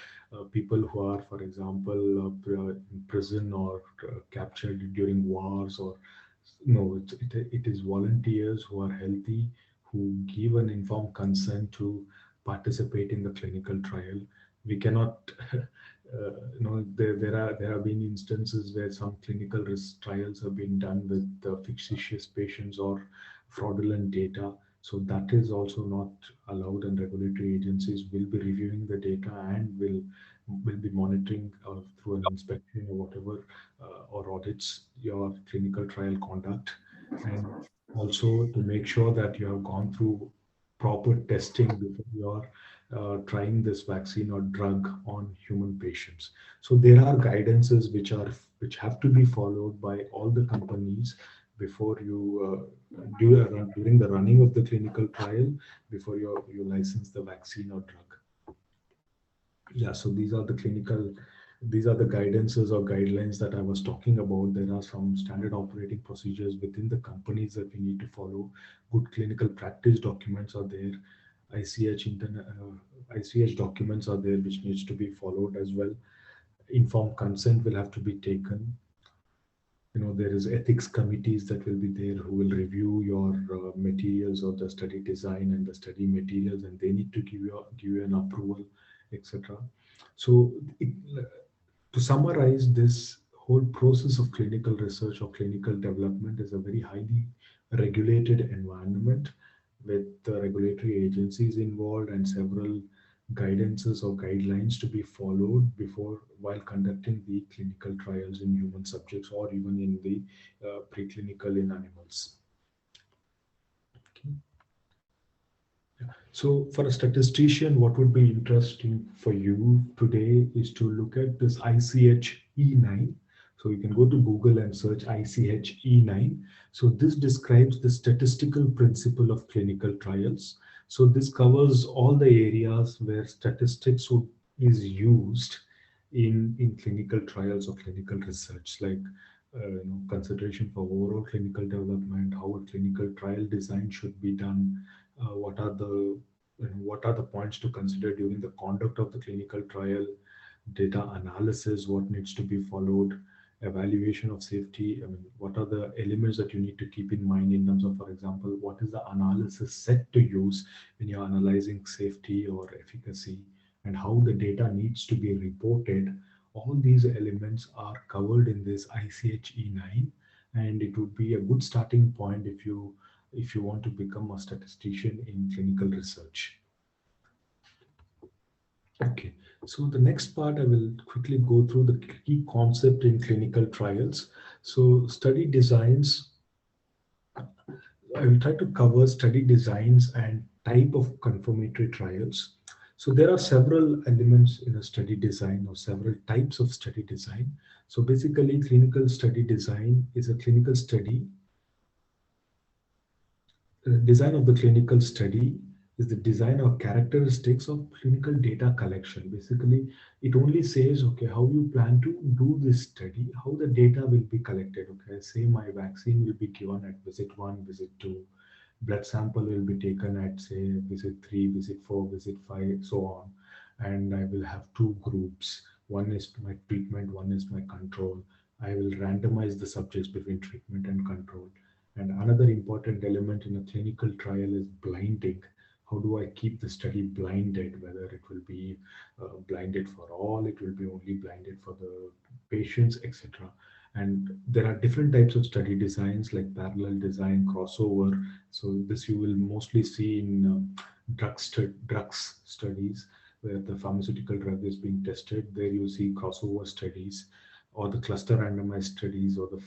people who are, for example, in prison or captured during wars, or no, it is volunteers who are healthy, who give an informed consent to participate in the clinical trial. We cannot there have been instances where some clinical risk trials have been done with fictitious patients or fraudulent data. So that is also not allowed, and regulatory agencies will be reviewing the data and will be monitoring through an inspection or whatever, or audits your clinical trial conduct, and also to make sure that you have gone through proper testing before you are trying this vaccine or drug on human patients. So there are guidances which have to be followed by all the companies before you during the running of the clinical trial before you license the vaccine or drug. Yeah, so these are the guidances or guidelines that I was talking about. There are some standard operating procedures within the companies that we need to follow. Good clinical practice documents are there. ICH documents are there which needs to be followed as well. Informed consent will have to be taken. There is ethics committees that will be there who will review your materials or the study design and the study materials, and they need to give you an approval, etc. So to summarize, this whole process of clinical research or clinical development is a very highly regulated environment with regulatory agencies involved and several guidances or guidelines to be followed before while conducting the clinical trials in human subjects or even in the preclinical in animals. Okay. Yeah. So for a statistician, what would be interesting for you today is to look at this ICH E9. So you can go to Google and search ICH E9. So this describes the statistical principle of clinical trials. So this covers all the areas where statistics is used in clinical trials or clinical research, like consideration for overall clinical development, how a clinical trial design should be done, what are the points to consider during the conduct of the clinical trial, data analysis, what needs to be followed, evaluation of safety. What are the elements that you need to keep in mind in terms of, for example, what is the analysis set to use when you're analyzing safety or efficacy, and how the data needs to be reported. All these elements are covered in this ICH E9, and it would be a good starting point if you want to become a statistician in clinical research. Okay, so the next part I will quickly go through the key concept in clinical trials. So study designs, I will try to cover study designs and type of confirmatory trials. So there are several elements in a study design or several types of study design. So basically clinical study design is a clinical study. The design of the clinical study is the design or characteristics of clinical data collection. Basically, it only says, okay, how you plan to do this study, how the data will be collected. Okay, say my vaccine will be given at visit 1, visit 2, blood sample will be taken at say visit 3, visit 4, visit 5, so on. And I will have two groups. One is my treatment, one is my control. I will randomize the subjects between treatment and control. And another important element in a clinical trial is blinding. How do I keep the study blinded? Whether it will be blinded for all, it will be only blinded for the patients, etc. And there are different types of study designs like parallel design, crossover. So this you will mostly see in drugs studies where the pharmaceutical drug is being tested. There you see crossover studies or the cluster randomized studies or the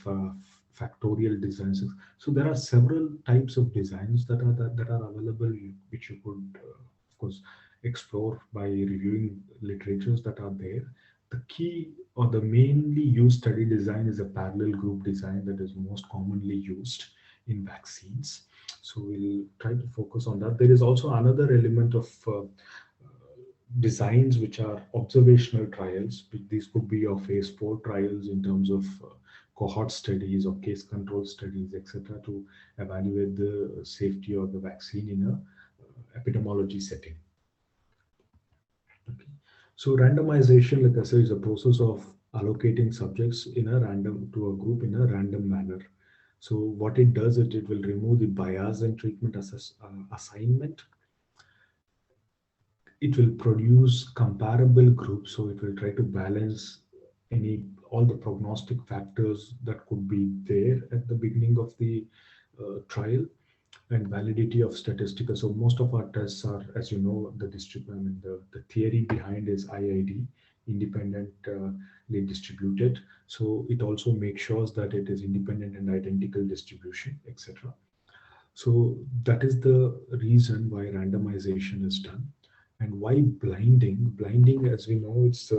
factorial designs. So there are several types of designs that are available, which you could, of course, explore by reviewing literatures that are there. The key or the mainly used study design is a parallel group design that is most commonly used in vaccines. So we'll try to focus on that. There is also another element of designs which are observational trials. These could be your phase 4 trials in terms of cohort studies or case control studies, etc., to evaluate the safety of the vaccine in a epidemiology setting. Okay. So randomization, like I said, is a process of allocating subjects to a group in a random manner. So what it does is it will remove the bias in treatment assignment. It will produce comparable groups, so it will try to balance all the prognostic factors that could be there at the beginning of the trial, and validity of statistical. So most of our tests are, as you know, the theory behind is IID, independently distributed. So it also makes sure that it is independent and identical distribution, etc. So that is the reason why randomization is done. And why blinding? Blinding, as we know, it's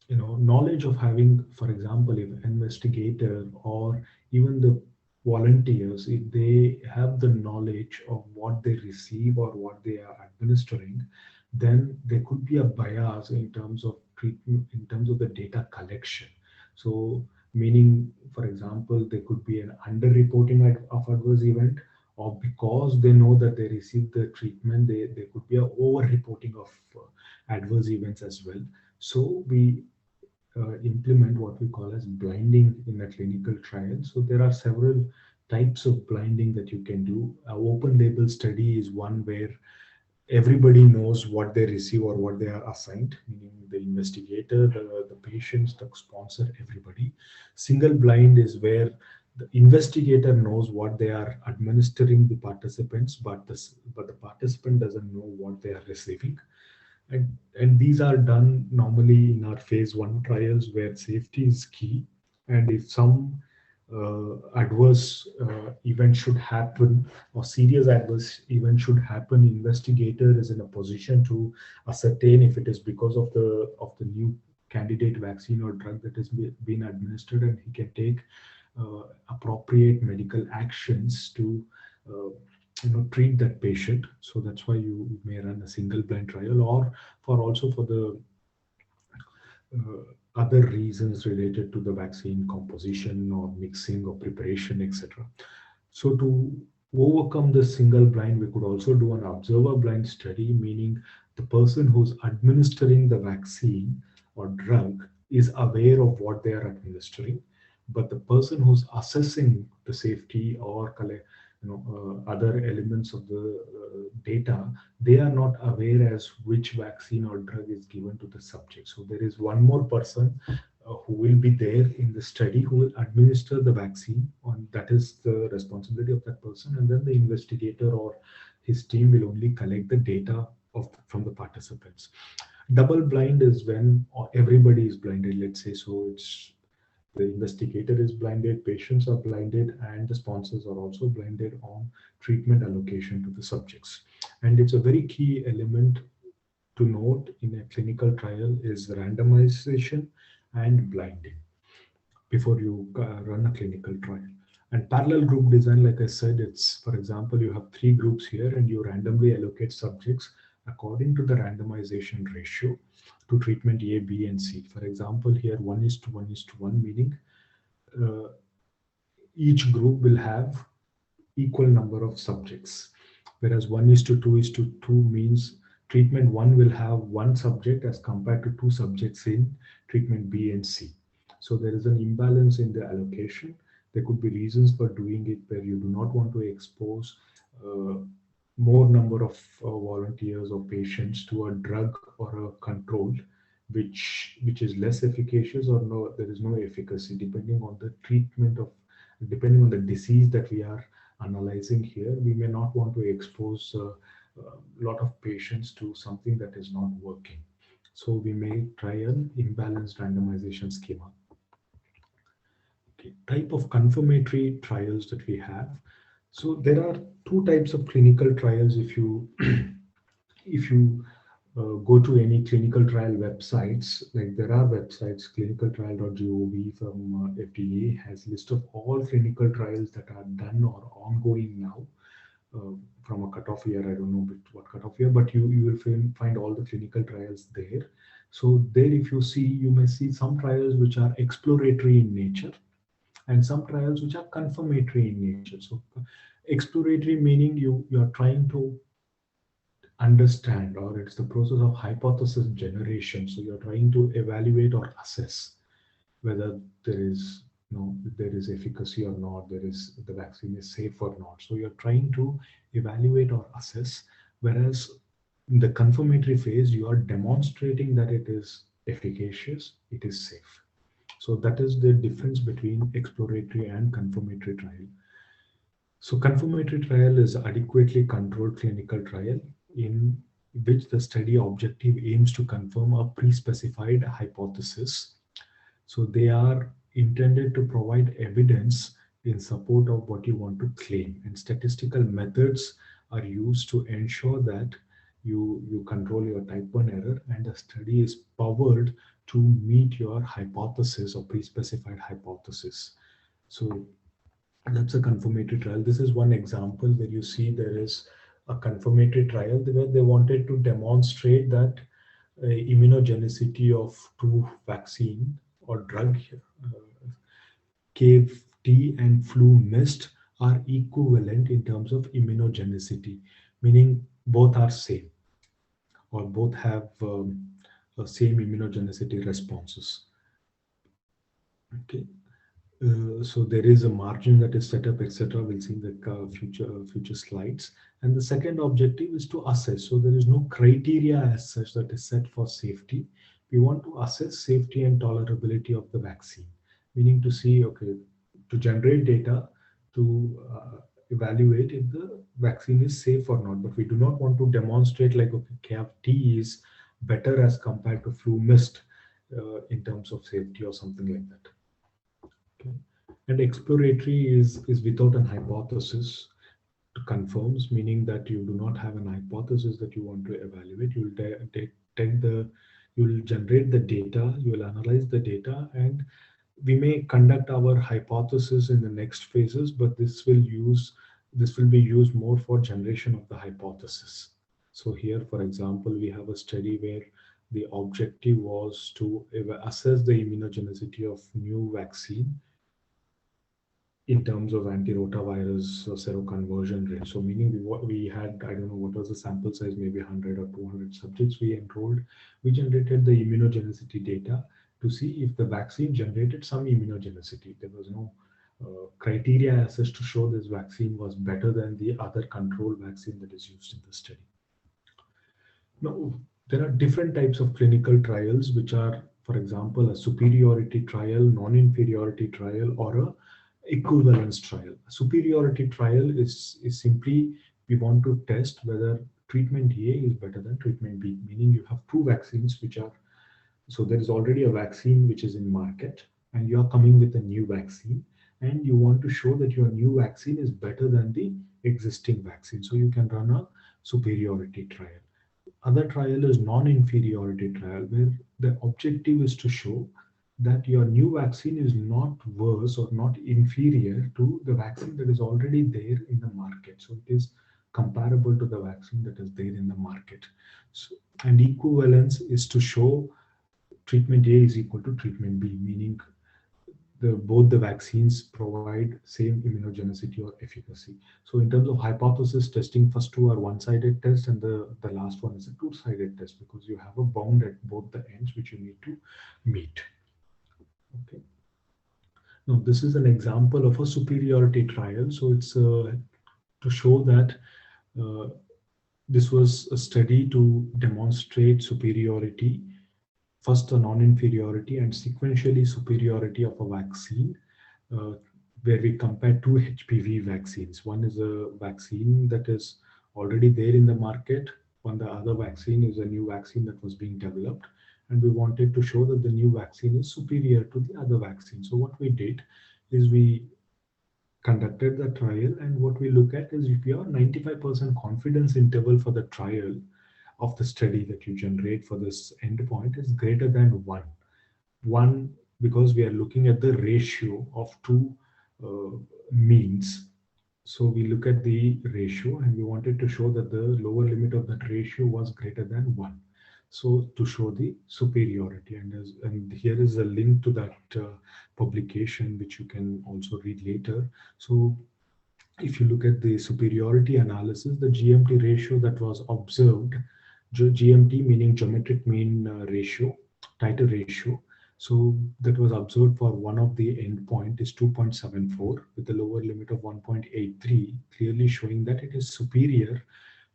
knowledge of having, for example, if an investigator or even the volunteers, if they have the knowledge of what they receive or what they are administering, then there could be a bias in terms of treatment, in terms of the data collection. So, meaning, for example, there could be an underreporting of adverse event, or because they know that they receive the treatment, there could be a over-reporting of adverse events as well. So, we implement what we call as blinding in a clinical trial. So there are several types of blinding that you can do. A open label study is one where everybody knows what they receive or what they are assigned, meaning the investigator, the patients, the sponsor, everybody. Single blind is where the investigator knows what they are administering the participants, but the participant doesn't know what they are receiving. And these are done normally in our phase 1 trials where safety is key. And if some adverse event should happen, or serious adverse event should happen, investigator is in a position to ascertain if it is because of the new candidate vaccine or drug that has been administered, and he can take appropriate medical actions to uh, treat that patient. So that's why you may run a single blind trial, or for also for the other reasons related to the vaccine composition or mixing or preparation, etc. So to overcome the single blind, we could also do an observer blind study, meaning the person who's administering the vaccine or drug is aware of what they are administering, but the person who's assessing the safety or other elements of the data, they are not aware as which vaccine or drug is given to the subject. So there is one more person who will be there in the study who will administer the vaccine, on that is the responsibility of that person, and then the investigator or his team will only collect the data from the participants. Double blind is when everybody is blinded, let's say. So it's the investigator is blinded, patients are blinded, and the sponsors are also blinded on treatment allocation to the subjects. And it's a very key element to note in a clinical trial is randomization and blinding before you run a clinical trial. And parallel group design, like I said, it's, for example, you have 3 groups here and you randomly allocate subjects according to the randomization ratio to treatment A, B, and C. For example, here 1:1:1, meaning uh, each group will have equal number of subjects, whereas 1:2:2 means treatment 1 will have 1 subject as compared to 2 subjects in treatment B and C. So there is an imbalance in the allocation. There could be reasons for doing it where you do not want to expose uh, more number of volunteers or patients to a drug or a control which is less efficacious, or no, there is no efficacy depending on the treatment of, depending on the disease that we are analyzing here. We may not want to expose a lot of patients to something that is not working. So we may try an imbalanced randomization schema. Okay. Type of confirmatory trials that we have. So there are 2 types of clinical trials. If you if you go to any clinical trial websites, like there are websites, clinicaltrial.gov from FDA has list of all clinical trials that are done or ongoing now. From a cutoff year, I don't know what cutoff year, but you will find all the clinical trials there. So there, if you see, you may see some trials which are exploratory in nature and some trials which are confirmatory in nature. So exploratory meaning you are trying to understand, or it's the process of hypothesis generation. So you're trying to evaluate or assess whether there is there is efficacy or not, there is the vaccine is safe or not. So you're trying to evaluate or assess, whereas in the confirmatory phase you are demonstrating that it is efficacious, it is safe. So that is the difference between exploratory and confirmatory trial. So confirmatory trial is adequately controlled clinical trial in which the study objective aims to confirm a pre-specified hypothesis. So they are intended to provide evidence in support of what you want to claim, and statistical methods are used to ensure that you control your type 1 error and the study is powered to meet your hypothesis or pre-specified hypothesis. So That's a confirmatory trial. This is one example where you see there is a confirmatory trial where they wanted to demonstrate that immunogenicity of two vaccine or drug, KFT and flu mist, are equivalent in terms of immunogenicity, meaning both are same or both have same immunogenicity responses. Okay. So there is a margin that is set up, etc. We'll see in the future slides. And the second objective is to assess. So there is no criteria as such that is set for safety. We want to assess safety and tolerability of the vaccine, meaning to see, okay, to generate data to evaluate if the vaccine is safe or not. But we do not want to demonstrate like, okay, KFT is better as compared to flu mist in terms of safety or something like that. Okay. And exploratory is without an hypothesis to confirms, meaning that you do not have an hypothesis that you want to evaluate. You will take you will generate the data, you will analyze the data, and we may conduct our hypothesis in the next phases, but this will be used more for generation of the hypothesis. So here, for example, we have a study where the objective was to assess the immunogenicity of new vaccine in terms of antirotavirus seroconversion rate. So meaning we had, I don't know what was the sample size, maybe 100 or 200 subjects we enrolled. We generated the immunogenicity data to see if the vaccine generated some immunogenicity. There was no criteria as such to show this vaccine was better than the other control vaccine that is used in the study. Now, there are different types of clinical trials, which are, for example, a superiority trial, non-inferiority trial, or a equivalence trial. A superiority trial is simply we want to test whether treatment A is better than treatment B, meaning you have two vaccines which are, so there is already a vaccine which is in market and you are coming with a new vaccine and you want to show that your new vaccine is better than the existing vaccine. So you can run a superiority trial. Other trial is non-inferiority trial where the objective is to show that your new vaccine is not worse or not inferior to the vaccine that is already there in the market. So it is comparable to the vaccine that is there in the market. So, and equivalence is to show treatment A is equal to treatment B, meaning both the vaccines provide same immunogenicity or efficacy. So in terms of hypothesis testing, first two are one-sided test and the last one is a two-sided test because you have a bound at both the ends which you need to meet. Okay. Now this is an example of a superiority trial. So it's to show that this was a study to demonstrate superiority, first a non-inferiority and sequentially superiority of a vaccine, where we compare two HPV vaccines. One is a vaccine that is already there in the market, the other vaccine is a new vaccine that was being developed. And we wanted to show that the new vaccine is superior to the other vaccine. So what we did is we conducted the trial, and what we look at is if your 95% confidence interval for the trial of the study that you generate for this endpoint is greater than 1 because we are looking at the ratio of two means. So we look at the ratio and we wanted to show that the lower limit of that ratio was greater than 1. So to show the superiority, and here is a link to that publication which you can also read later. So if you look at the superiority analysis, the GMT ratio that was observed, GMT meaning geometric mean ratio, titer ratio. So that was observed for one of the endpoint is 2.74 with a lower limit of 1.83, clearly showing that it is superior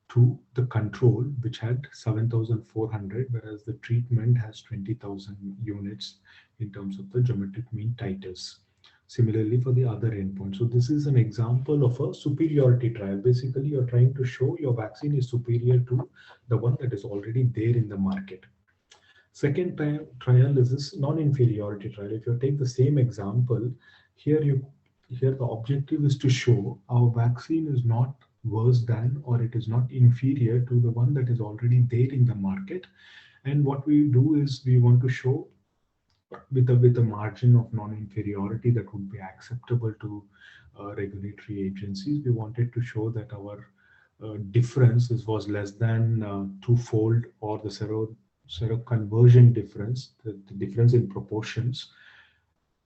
to the control, which had 7,400, whereas the treatment has 20,000 units in terms of the geometric mean titers. Similarly for the other endpoint. So this is an example of a superiority trial. Basically, you're trying to show your vaccine is superior to the one that is already there in the market. Second trial is this non-inferiority trial. If you take the same example, here the objective is to show our vaccine is not worse than or it is not inferior to the one that is already there in the market. And what we do is we want to show with a margin of non-inferiority that would be acceptable to regulatory agencies. We wanted to show that our difference was less than twofold, or the seroconversion difference, the difference in proportions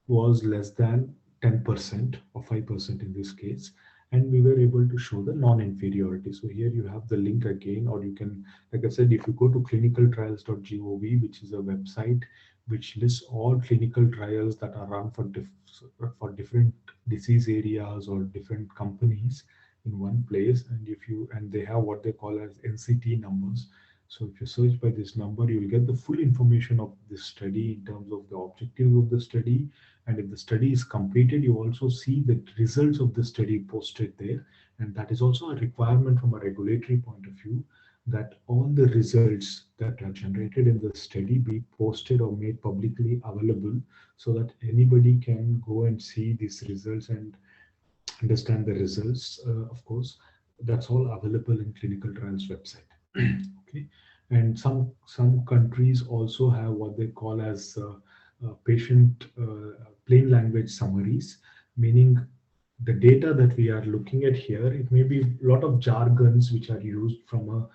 was less than 10% or 5% in this case. And we were able to show the non-inferiority. So here you have the link again, or you can, like I said, if you go to clinicaltrials.gov, which is a website which lists all clinical trials that are run for different disease areas or different companies in one place, and they have what they call as NCT numbers. So if you search by this number, you will get the full information of this study in terms of the objectives of the study. And if the study is completed, you also see the results of the study posted there. And that is also a requirement from a regulatory point of view, that all the results that are generated in the study be posted or made publicly available, so that anybody can go and see these results and understand the results. Of course, that's all available in clinical trials website. Okay, and some countries also have what they call as patient plain language summaries, meaning the data that we are looking at here, it may be a lot of jargons which are used from a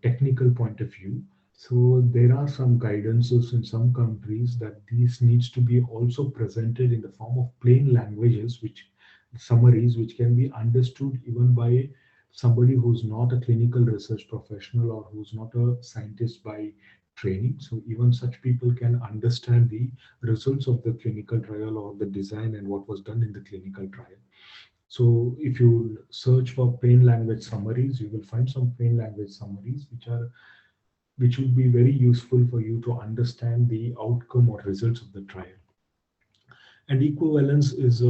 technical point of view. So there are some guidances in some countries that these needs to be also presented in the form of plain languages, which summaries which can be understood even by somebody who's not a clinical research professional or who's not a scientist by training. So even such people can understand the results of the clinical trial or the design and what was done in the clinical trial. So if you search for plain language summaries, you will find some plain language summaries which will be very useful for you to understand the outcome or results of the trial. And equivalence is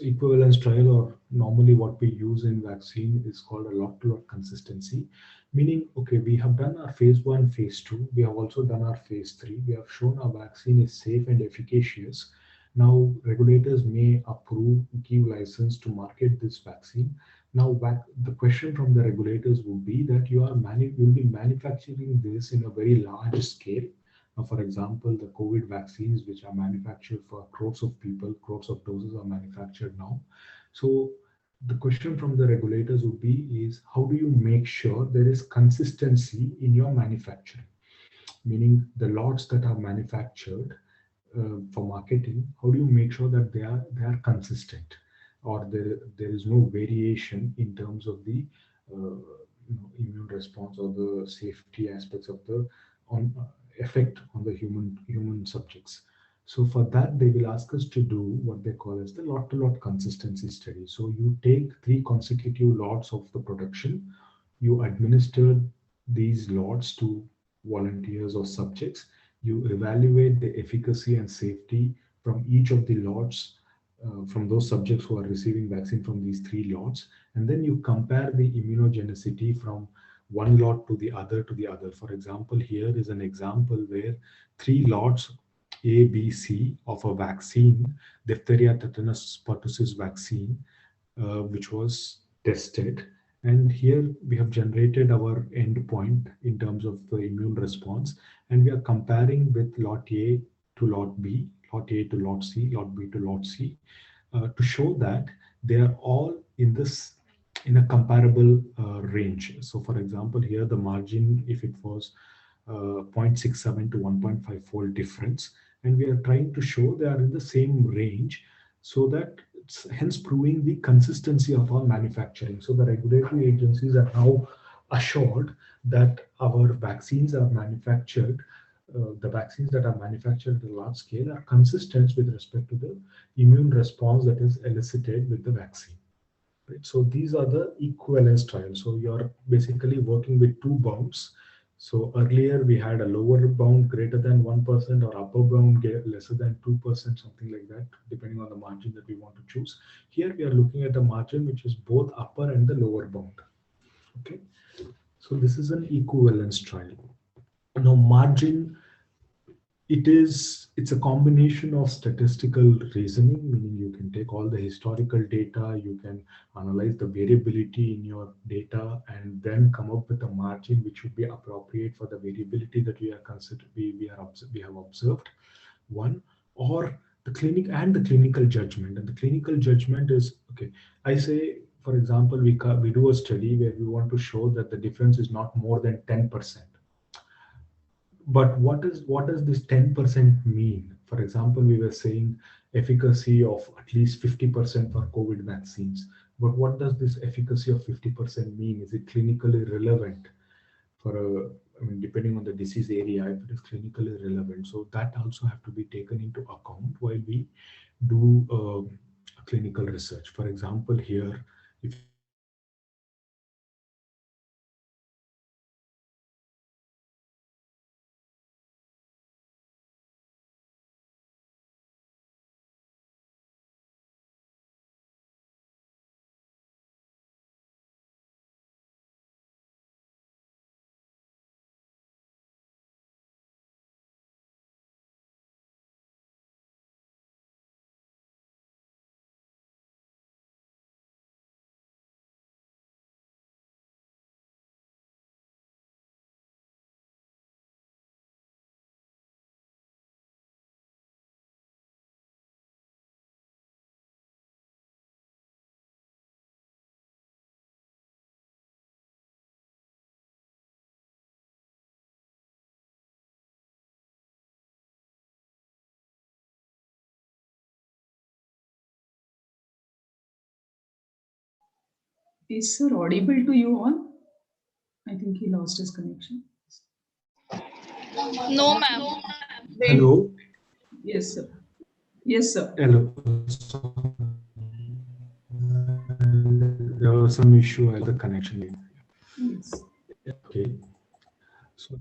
equivalence trial, or normally what we use in vaccine is called a lot-to-lot consistency, meaning, okay, we have done our phase 1, phase 2, we have also done our phase 3, we have shown our vaccine is safe and efficacious. Now regulators may approve, give license to market this vaccine. Now the question from the regulators would be that you will be manufacturing this in a very large scale. For example, the COVID vaccines, which are manufactured for crores of people, crores of doses are manufactured now. So the question from the regulators would be is, how do you make sure there is consistency in your manufacturing? Meaning the lots that are manufactured for marketing, how do you make sure that they are consistent, or there is no variation in terms of the immune response or the safety aspects of the effect on the human subjects. So for that, they will ask us to do what they call as the lot-to-lot consistency study. So you take 3 consecutive lots of the production, you administer these lots to volunteers or subjects, you evaluate the efficacy and safety from each of the lots, from those subjects who are receiving vaccine from these 3 lots, and then you compare the immunogenicity from one lot to the other. For example, here is an example where 3 lots A, B, C of a vaccine, diphtheria, tetanus, pertussis vaccine, which was tested. And here we have generated our endpoint in terms of the immune response, and we are comparing with lot A to lot B, lot A to lot C, lot B to lot C, to show that they are all in a comparable range. So for example, here the margin, if it was 0.67 to 1.5 fold difference, and we are trying to show they are in the same range, so that it's hence proving the consistency of our manufacturing. So the regulatory agencies are now assured that our vaccines are manufactured, the vaccines that are manufactured at a large scale are consistent with respect to the immune response that is elicited with the vaccine. Right? So these are the equivalence trials. So you're basically working with 2 bounds. So earlier we had a lower bound greater than 1% or upper bound lesser than 2%, something like that, depending on the margin that we want to choose. Here we are looking at a margin which is both upper and the lower bound. Okay, so this is an equivalence trial. Now margin, it's a combination of statistical reasoning, meaning you can take all the historical data, you can analyze the variability in your data, and then come up with a margin which would be appropriate for the variability that we have observed. One, or the clinical judgment. And the clinical judgment is, okay, I say, for example, we do a study where we want to show that the difference is not more than 10%. But what does this 10% mean? For example, we were saying efficacy of at least 50% for COVID vaccines. But what does this efficacy of 50% mean? Is it clinically relevant for a, I mean, depending on the disease area, if it is clinically relevant? So that also have to be taken into account while we do clinical research. For example, here, if you look at the Is sir audible to you all? I think he lost his connection. No, ma'am. Wait. hello, Yes, sir. Yes, sir. hello. There was some issue with the connection. Yes. Okay. So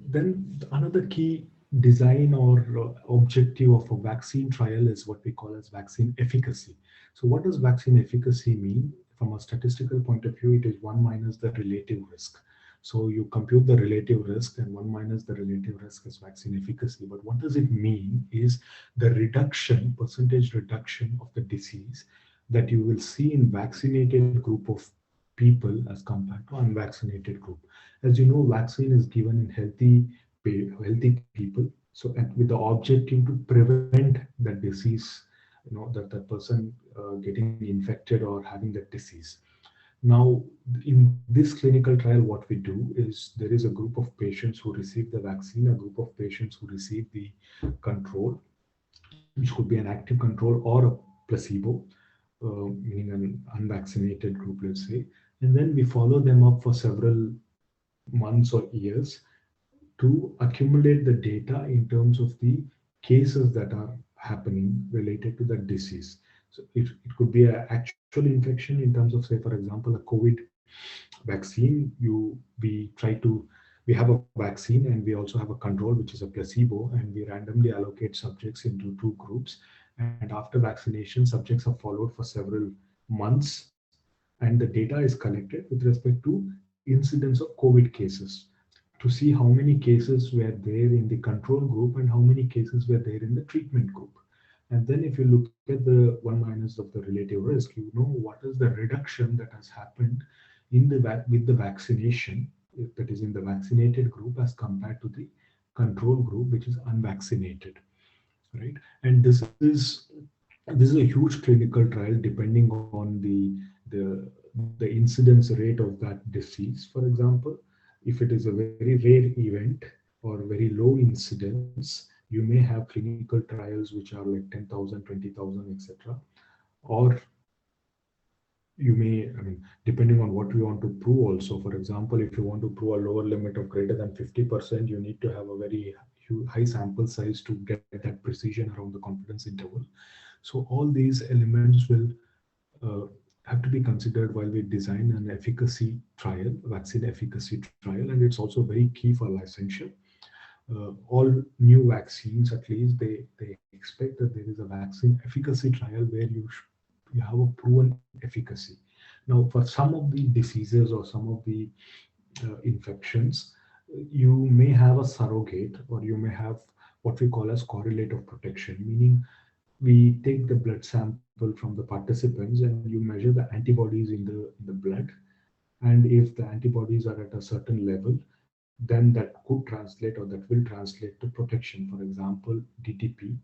then another key design or objective of a vaccine trial is what we call as vaccine efficacy. So what does vaccine efficacy mean? From a statistical point of view, it is 1 minus the relative risk. So you compute the relative risk, and 1 minus the relative risk is vaccine efficacy. But what does it mean is the reduction, percentage reduction of the disease that you will see in vaccinated group of people as compared to unvaccinated group. As you know, vaccine is given in healthy people. So with the objective to prevent that disease, that person getting infected or having that disease. Now, in this clinical trial, what we do is there is a group of patients who receive the vaccine, a group of patients who receive the control, which could be an active control or a placebo, meaning an unvaccinated group, let's say. And then we follow them up for several months or years to accumulate the data in terms of the cases that are happening related to that disease. So it could be an actual infection in terms of, say, for example, a COVID vaccine. We have a vaccine and we also have a control, which is a placebo, and we randomly allocate subjects into two groups. And after vaccination, subjects are followed for several months, and the data is collected with respect to incidence of COVID cases, to see how many cases were there in the control group and how many cases were there in the treatment group. And then if you look at the 1 minus of the relative risk, you know what is the reduction that has happened in with the vaccination, that is in the vaccinated group as compared to the control group, which is unvaccinated, right? And this is a huge clinical trial depending on the incidence rate of that disease. For example, if it is a very rare event or very low incidence, you may have clinical trials which are like 10,000, 20,000, etc. Or you may, I mean, depending on what you want to prove also. For example, if you want to prove a lower limit of greater than 50%, you need to have a very high sample size to get that precision around the confidence interval. So all these elements will have to be considered while we design an efficacy trial, vaccine efficacy trial, and it's also very key for licensure. All new vaccines, at least, they expect that there is a vaccine efficacy trial where you have a proven efficacy. Now, for some of the diseases or some of the infections, you may have a surrogate, or you may have what we call as correlate of protection, meaning we take the blood sample from the participants and you measure the antibodies in the blood. And if the antibodies are at a certain level, then that could translate or that will translate to protection. For example, DTP.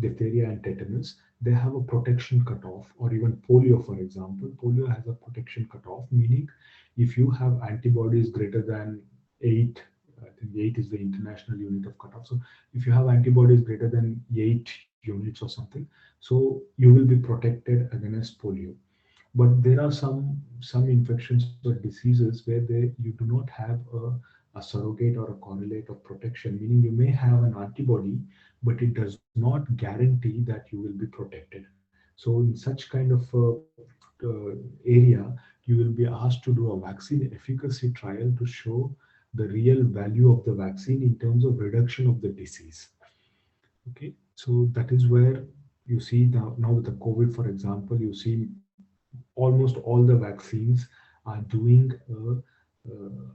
diphtheria and tetanus, they have a protection cutoff, or even polio, for example. Polio has a protection cutoff, meaning if you have antibodies greater than 8, I think 8 is the international unit of cutoff. So if you have antibodies greater than 8 units or something, so you will be protected against polio. But there are some infections or diseases where you do not have a surrogate or a correlate of protection, meaning you may have an antibody, but it does not guarantee that you will be protected. So in such kind of area, you will be asked to do a vaccine efficacy trial to show the real value of the vaccine in terms of reduction of the disease. Okay, so that is where you see now with the COVID, for example, you see almost all the vaccines are doing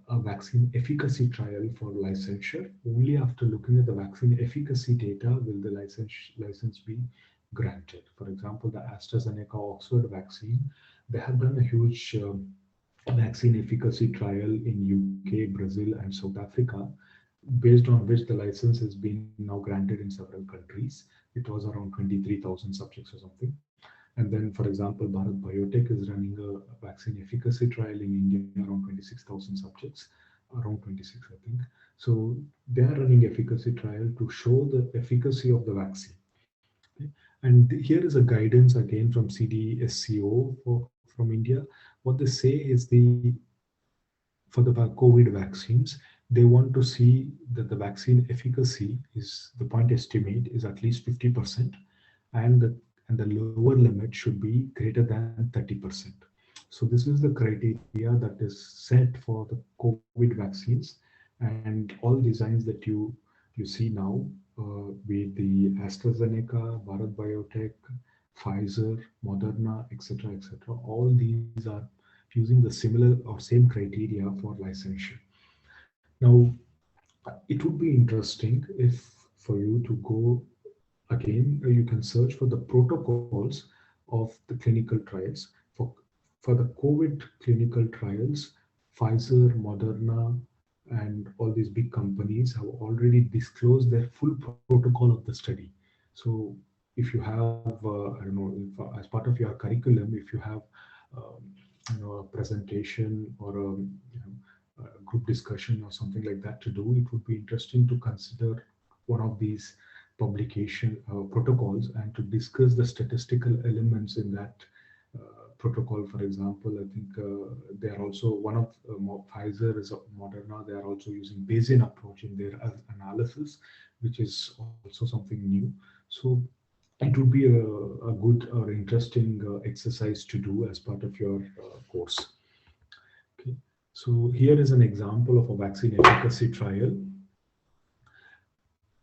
a vaccine efficacy trial for licensure. Only after looking at the vaccine efficacy data will the license be granted. For example, the AstraZeneca Oxford vaccine, they have done a huge vaccine efficacy trial in UK, Brazil, and South Africa, based on which the license has been now granted in several countries. It was around 23,000 subjects or something. And then, for example, Bharat Biotech is running a vaccine efficacy trial in India, around 26,000 subjects, around 26, I think. So they are running efficacy trial to show the efficacy of the vaccine. Okay. And here is a guidance again from CDSCO from India. What they say is for the COVID vaccines, they want to see that the vaccine efficacy is the point estimate is at least 50%, and the lower limit should be greater than 30%. So this is the criteria that is set for the COVID vaccines, and all designs that you see now, with the AstraZeneca, Bharat Biotech, Pfizer, Moderna, etc., all these are using the similar or same criteria for licensure. Now, it would be interesting if for you to go again, you can search for the protocols of the clinical trials. For the COVID clinical trials, Pfizer, Moderna, and all these big companies have already disclosed their full protocol of the study. So if you have, I don't know, if, as part of your curriculum, if you have, um, a presentation or a group discussion or something like that to do, it would be interesting to consider one of these publication protocols and to discuss the statistical elements in that protocol. For example, I think they are also one of Pfizer is Moderna. They are also using Bayesian approach in their analysis, which is also something new. So it would be a good or interesting exercise to do as part of your course. Okay. So here is an example of a vaccine efficacy trial.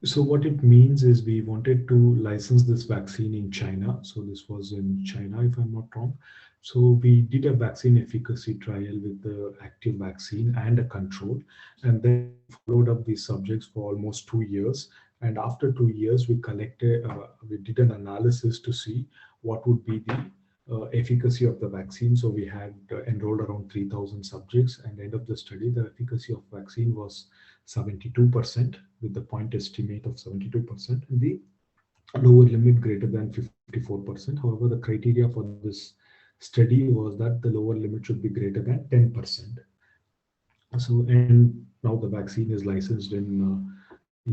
So what it means is we wanted to license this vaccine in China. So this was in China, if I'm not wrong. So we did a vaccine efficacy trial with the active vaccine and a control, and then followed up these subjects for almost 2 years. And after 2 years, we did an analysis to see what would be the efficacy of the vaccine. So we had enrolled around 3,000 subjects, and end of the study, the efficacy of vaccine was 72%, with the point estimate of 72%, and the lower limit greater than 54%. However, the criteria for this study was that the lower limit should be greater than 10%. So, and now the vaccine is licensed in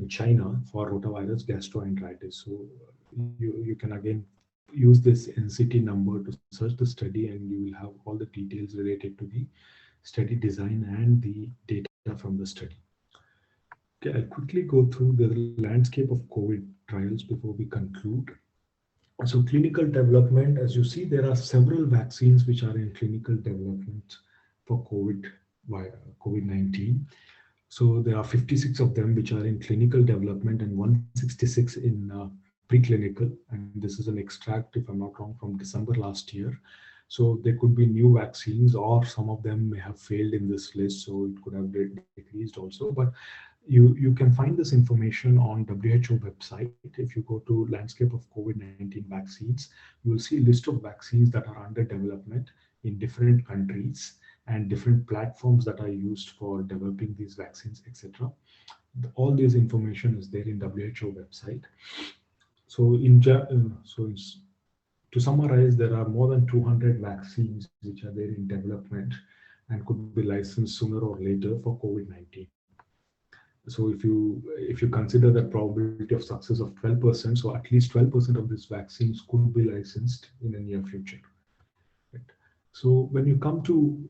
China for rotavirus gastroenteritis. So you can again use this NCT number to search the study, and you will have all the details related to the study design and the data from the study. Okay, I'll quickly go through the landscape of COVID trials before we conclude. So clinical development, as you see, there are several vaccines which are in clinical development for COVID-19. So there are 56 of them which are in clinical development and 166 in preclinical. And this is an extract, if I'm not wrong, from December last year. So there could be new vaccines, or some of them may have failed in this list, so it could have decreased also. But you can find this information on WHO website. If you go to landscape of COVID-19 vaccines, you will see a list of vaccines that are under development in different countries and different platforms that are used for developing these vaccines, etc. All this information is there in WHO website. So to summarize, there are more than 200 vaccines which are there in development and could be licensed sooner or later for COVID-19. So if you consider the probability of success of 12%, so at least 12% of these vaccines could be licensed in the near future. Right? So when you come to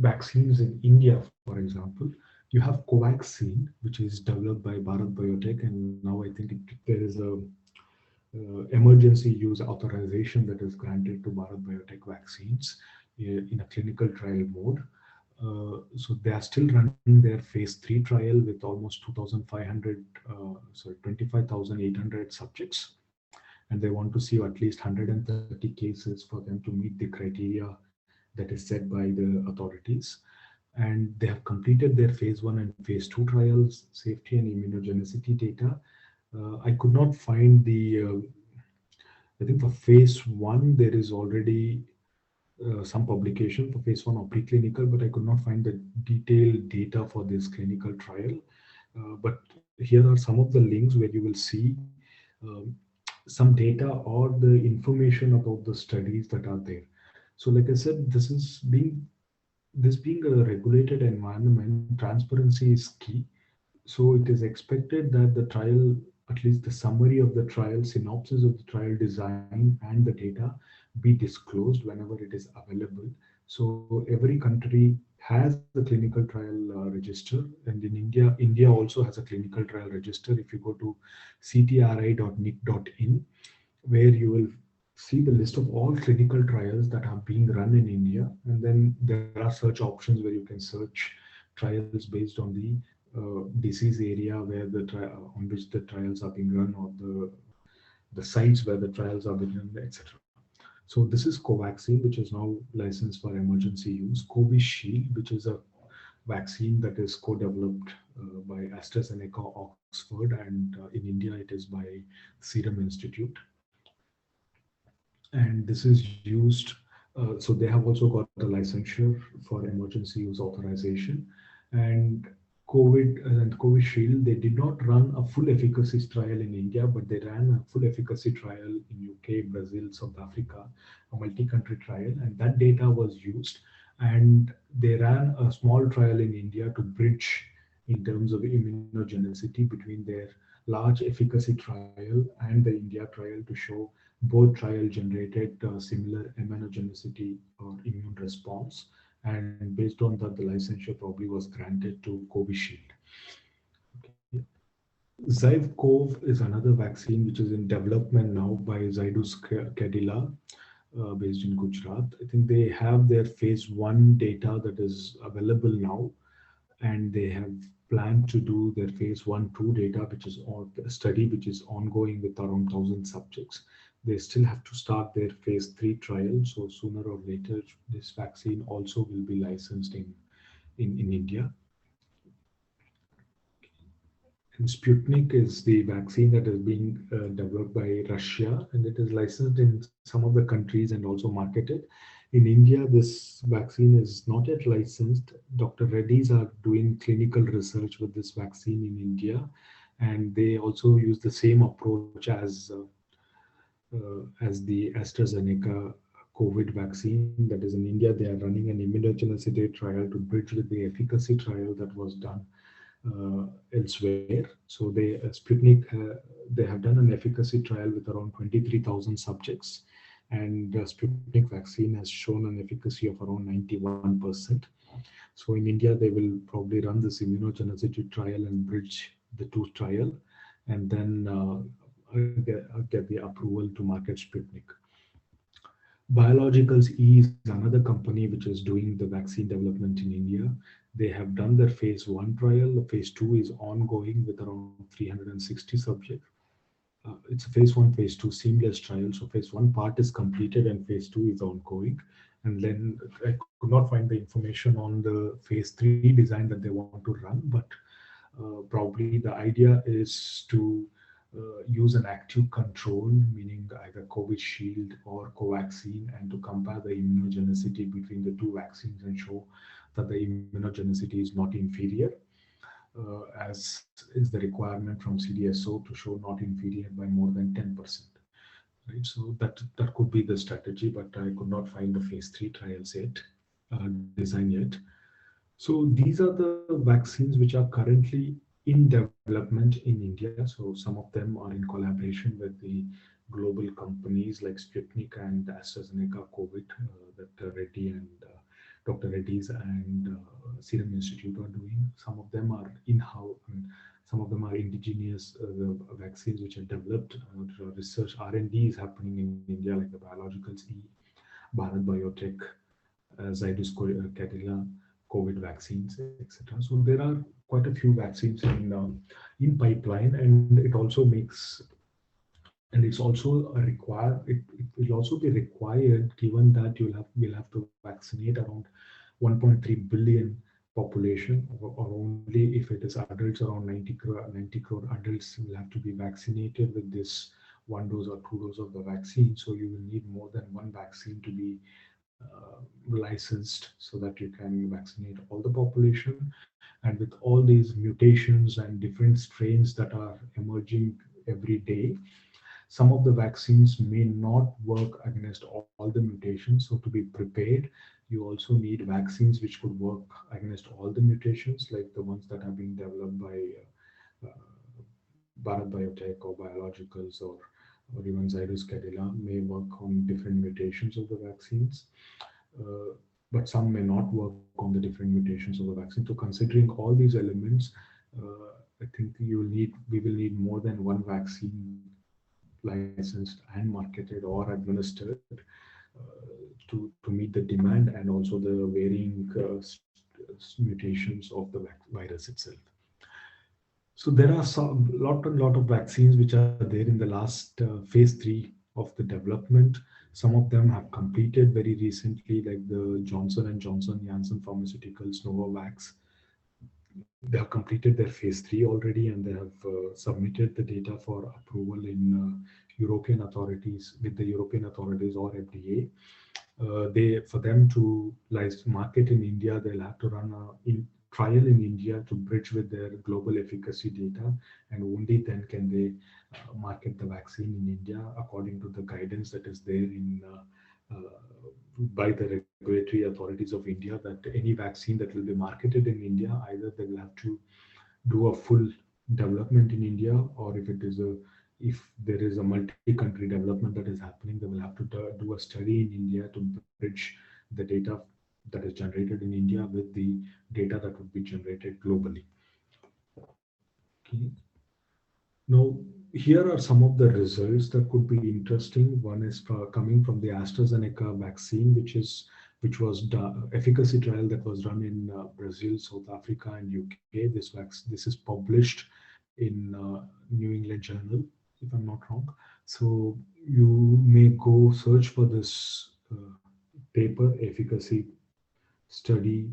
vaccines in India, for example, you have Covaxin, which is developed by Bharat Biotech, and now I think there is a emergency use authorization that is granted to Bharat Biotech vaccines in a clinical trial mode. So they are still running their phase 3 trial with almost 25,800 subjects, and they want to see at least 130 cases for them to meet the criteria that is set by the authorities. And they have completed their phase 1 and phase 2 trials, safety and immunogenicity data. I could not find I think for phase 1, there is already some publication for phase 1 or preclinical, but I could not find the detailed data for this clinical trial. But here are some of the links where you will see some data or the information about the studies that are there. So like I said, this being a regulated environment, transparency is key. So it is expected that the trial, at least the summary of the trial, synopsis of the trial design and the data be disclosed whenever it is available. So every country has a clinical trial register, and in India also has a clinical trial register. If you go to ctri.nic.in, where you will see the list of all clinical trials that are being run in India, and then there are search options where you can search trials based on the disease area where on which the trials are being run, or the sites where the trials are being run, etc. So this is Covaxin, which is now licensed for emergency use. Covishield, which is a vaccine that is co-developed by AstraZeneca, Oxford, and in India it is by Serum Institute. And this is used, so they have also got the licensure for emergency use authorization. And Covishield, they did not run a full efficacy trial in India, but they ran a full efficacy trial in UK, Brazil, South Africa, a multi-country trial, and that data was used. And they ran a small trial in India to bridge in terms of immunogenicity between their large efficacy trial and the India trial to show both trial generated similar immunogenicity or immune response. And based on that, the licensure probably was granted to Covishield. Okay. Zyvkov is another vaccine which is in development now by Zydus Cadila, based in Gujarat. I think they have their phase 1 data that is available now, and they have planned to do their phase 1/2 data, which is a study which is ongoing with around 1,000 subjects. They still have to start their phase 3 trial, so sooner or later this vaccine also will be licensed in India. And Sputnik is the vaccine that is being developed by Russia, and it is licensed in some of the countries and also marketed. In India, this vaccine is not yet licensed. Dr. Reddy's are doing clinical research with this vaccine in India, and they also use the same approach as the AstraZeneca COVID vaccine. That is, in India, they are running an immunogenicity trial to bridge with the efficacy trial that was done elsewhere. So Sputnik, they have done an efficacy trial with around 23,000 subjects, and Sputnik vaccine has shown an efficacy of around 91%. So in India, they will probably run this immunogenicity trial and bridge the two trial, and then get the approval to market Sputnik. Biologicals E is another company which is doing the vaccine development in India. They have done their phase 1 trial. The phase 2 is ongoing with around 360 subjects. It's a phase 1, phase 2 seamless trial. So phase 1 part is completed and phase 2 is ongoing. And then I could not find the information on the phase 3 design that they want to run, but probably the idea is to use an active control, meaning either Covishield or Covaxin, and to compare the immunogenicity between the two vaccines and show that the immunogenicity is not inferior. as is the requirement from CDSO to show not inferior by more than 10%. Right, so that could be the strategy, but I could not find the phase 3 trials yet, design yet. So these are the vaccines which are currently in development in India. So some of them are in collaboration with the global companies like Sputnik and AstraZeneca COVID that Reddy and Dr. Reddy's and Serum Institute are doing. Some of them are in-house, some of them are indigenous vaccines which are developed. Research R&D is happening in India, like the Biologicals E, Bharat Biotech, Zydus Cadila, COVID vaccines, etc. So there are quite a few vaccines in pipeline, and it also makes, and it's also a require. It will also be required, given that we'll have to vaccinate around 1.3 billion population, or only if it is adults, around 90 crore adults will have to be vaccinated with this 1 dose or 2 dose of the vaccine. So you will need more than one vaccine to be licensed so that you can vaccinate all the population. And with all these mutations and different strains that are emerging every day, some of the vaccines may not work against all the mutations. So to be prepared, you also need vaccines which could work against all the mutations, like the ones that are being developed by Bharat Biotech or Biologicals, or even Zydus Cadila may work on different mutations of the vaccines. But some may not work on the different mutations of the vaccine. So considering all these elements, I think we will need more than one vaccine licensed and marketed or administered to meet the demand and also the varying mutations of the virus itself. So there are some lot of vaccines which are there in the last phase 3 of the development. Some of them have completed very recently, like the Johnson and Johnson, Janssen Pharmaceuticals, Novavax. They have completed their phase 3 already, and they have submitted the data for approval in European authorities, with the European authorities or FDA. For them to market in India, they'll have to run a trial in India to bridge with their global efficacy data, and only then can they market the vaccine in India according to the guidance that is there in by the regulatory authorities of India, that any vaccine that will be marketed in India, either they will have to do a full development in India, or if there is a multi-country development that is happening, they will have to do a study in India to bridge the data that is generated in India with the data that would be generated globally. Okay. Now, here are some of the results that could be interesting. One is coming from the AstraZeneca vaccine, which was the efficacy trial that was run in Brazil, South Africa, and UK. This is published in New England Journal, if I'm not wrong. So you may go search for this paper, efficacy study,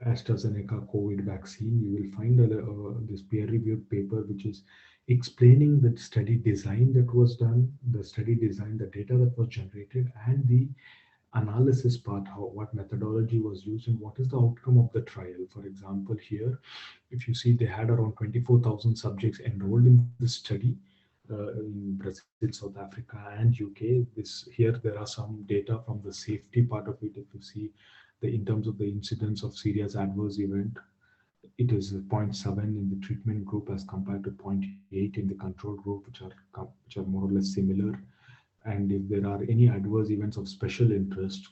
AstraZeneca COVID vaccine. You will find this peer-reviewed paper which is explaining the study design that was done, the study design, the data that was generated, and the analysis part, what methodology was used and what is the outcome of the trial. For example, here, if you see, they had around 24,000 subjects enrolled in this study in Brazil, South Africa, and UK. Here there are some data from the safety part of it. If you see, in terms of the incidence of serious adverse event, it is 0.7 in the treatment group as compared to 0.8 in the control group, which are more or less similar. And if there are any adverse events of special interest,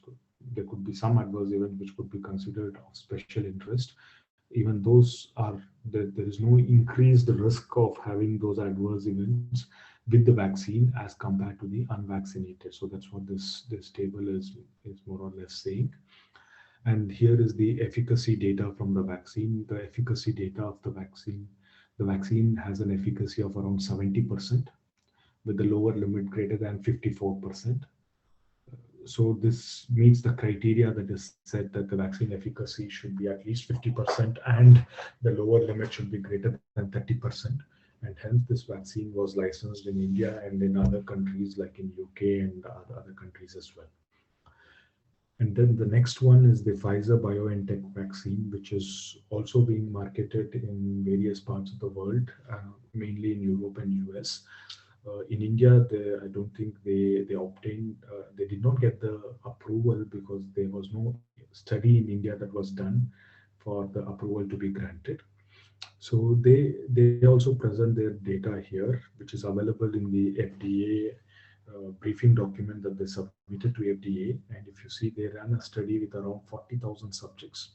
there could be some adverse events which could be considered of special interest. Even those there is no increased risk of having those adverse events with the vaccine as compared to the unvaccinated. So that's what this table is more or less saying. And here is the efficacy data from the vaccine. The efficacy data of the vaccine has an efficacy of around 70%, with the lower limit greater than 54%. So this meets the criteria that is said that the vaccine efficacy should be at least 50% and the lower limit should be greater than 30%. And hence this vaccine was licensed in India and in other countries like in UK and other countries as well. And then the next one is the Pfizer BioNTech vaccine, which is also being marketed in various parts of the world, mainly in Europe and US. In India, I don't think they obtained, they did not get the approval because there was no study in India that was done for the approval to be granted. So they also present their data here, which is available in the FDA briefing document that they submitted to FDA. And if you see, they ran a study with around 40,000 subjects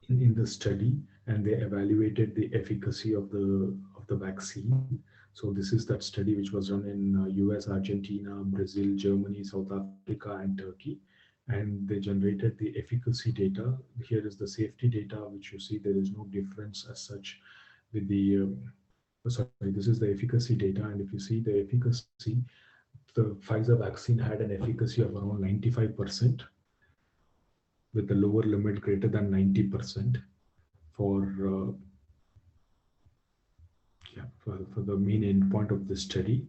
in the study, and they evaluated the efficacy of the vaccine. So this is that study which was run in US, Argentina, Brazil, Germany, South Africa, and Turkey. And they generated the efficacy data. Here is the safety data, which you see there is no difference as such with the sorry, this is the efficacy data. And if you see the efficacy, the Pfizer vaccine had an efficacy of around 95%, with the lower limit greater than 90% for for the main endpoint of the study.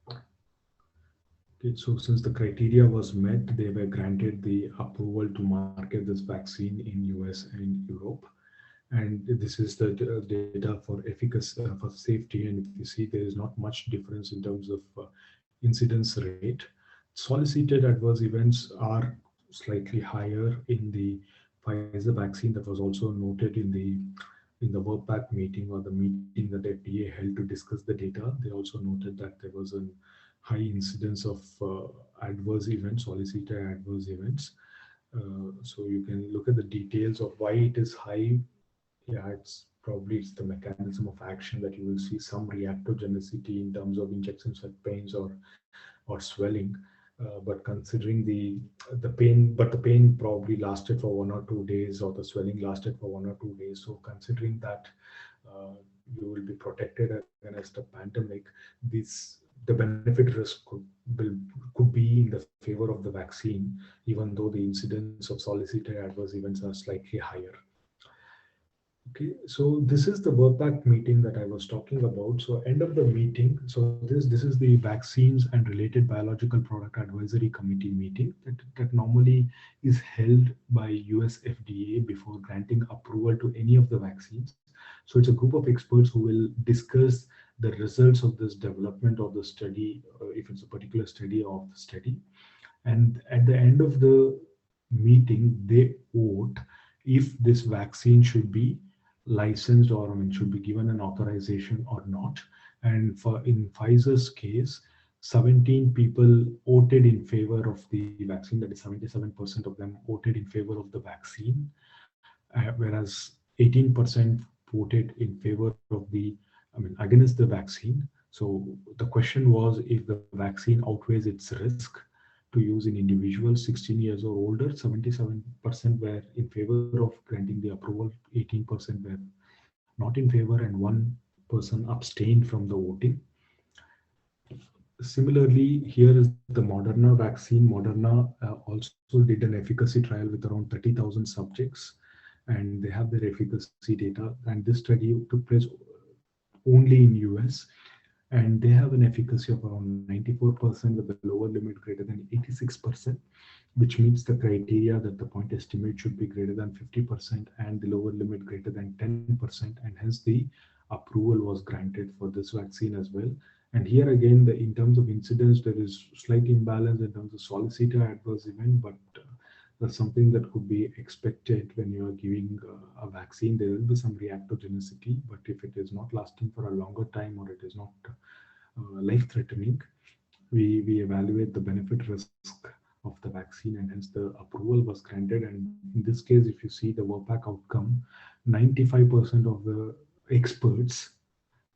Okay, so since the criteria was met, they were granted the approval to market this vaccine in US and Europe. And this is the data for efficacy, for safety. And if you see, there is not much difference in terms of incidence rate. Solicited adverse events are slightly higher in the Pfizer vaccine. That was also noted in the WORPAC meeting, or the meeting that FDA held to discuss the data. They also noted that there was a high incidence of adverse events, solicited adverse events. So you can look at the details of why it is high. Yeah, it's the mechanism of action that you will see some reactogenicity in terms of injection site pains or swelling. But considering the pain, but the pain probably lasted for 1 or 2 days, or the swelling lasted for 1 or 2 days. So considering that you will be protected against a pandemic, the benefit risk could be in the favor of the vaccine, even though the incidence of solicited adverse events are slightly higher. Okay, so this is the WORPAC meeting that I was talking about. So end of the meeting, so this is the Vaccines and Related Biological Product Advisory Committee meeting that normally is held by US FDA before granting approval to any of the vaccines. So it's a group of experts who will discuss the results of this development of the study, if it's a particular study of the study. And at the end of the meeting, they vote if this vaccine should be licensed, or should be given an authorization or not. And in Pfizer's case, 17 people voted in favor of the vaccine. That is 77% of them voted in favor of the vaccine, whereas 18% voted in favor of against the vaccine. So the question was, if the vaccine outweighs its risk to use in individuals 16 years or older. 77% were in favor of granting the approval, 18% were not in favor, and 1% abstained from the voting. Similarly, here is the Moderna vaccine. Moderna also did an efficacy trial with around 30,000 subjects, and they have their efficacy data. And this study took place only in US, and they have an efficacy of around 94% with the lower limit greater than 86%, which meets the criteria that the point estimate should be greater than 50% and the lower limit greater than 10%, and hence the approval was granted for this vaccine as well. And here again, in terms of incidence, there is slight imbalance in terms of solicited adverse event, but that's something that could be expected when you are giving a vaccine. There will be some reactogenicity, but if it is not lasting for a longer time, or it is not life-threatening, we evaluate the benefit risk of the vaccine, and hence the approval was granted. And in this case, if you see the WORPAC outcome, 95% of the experts,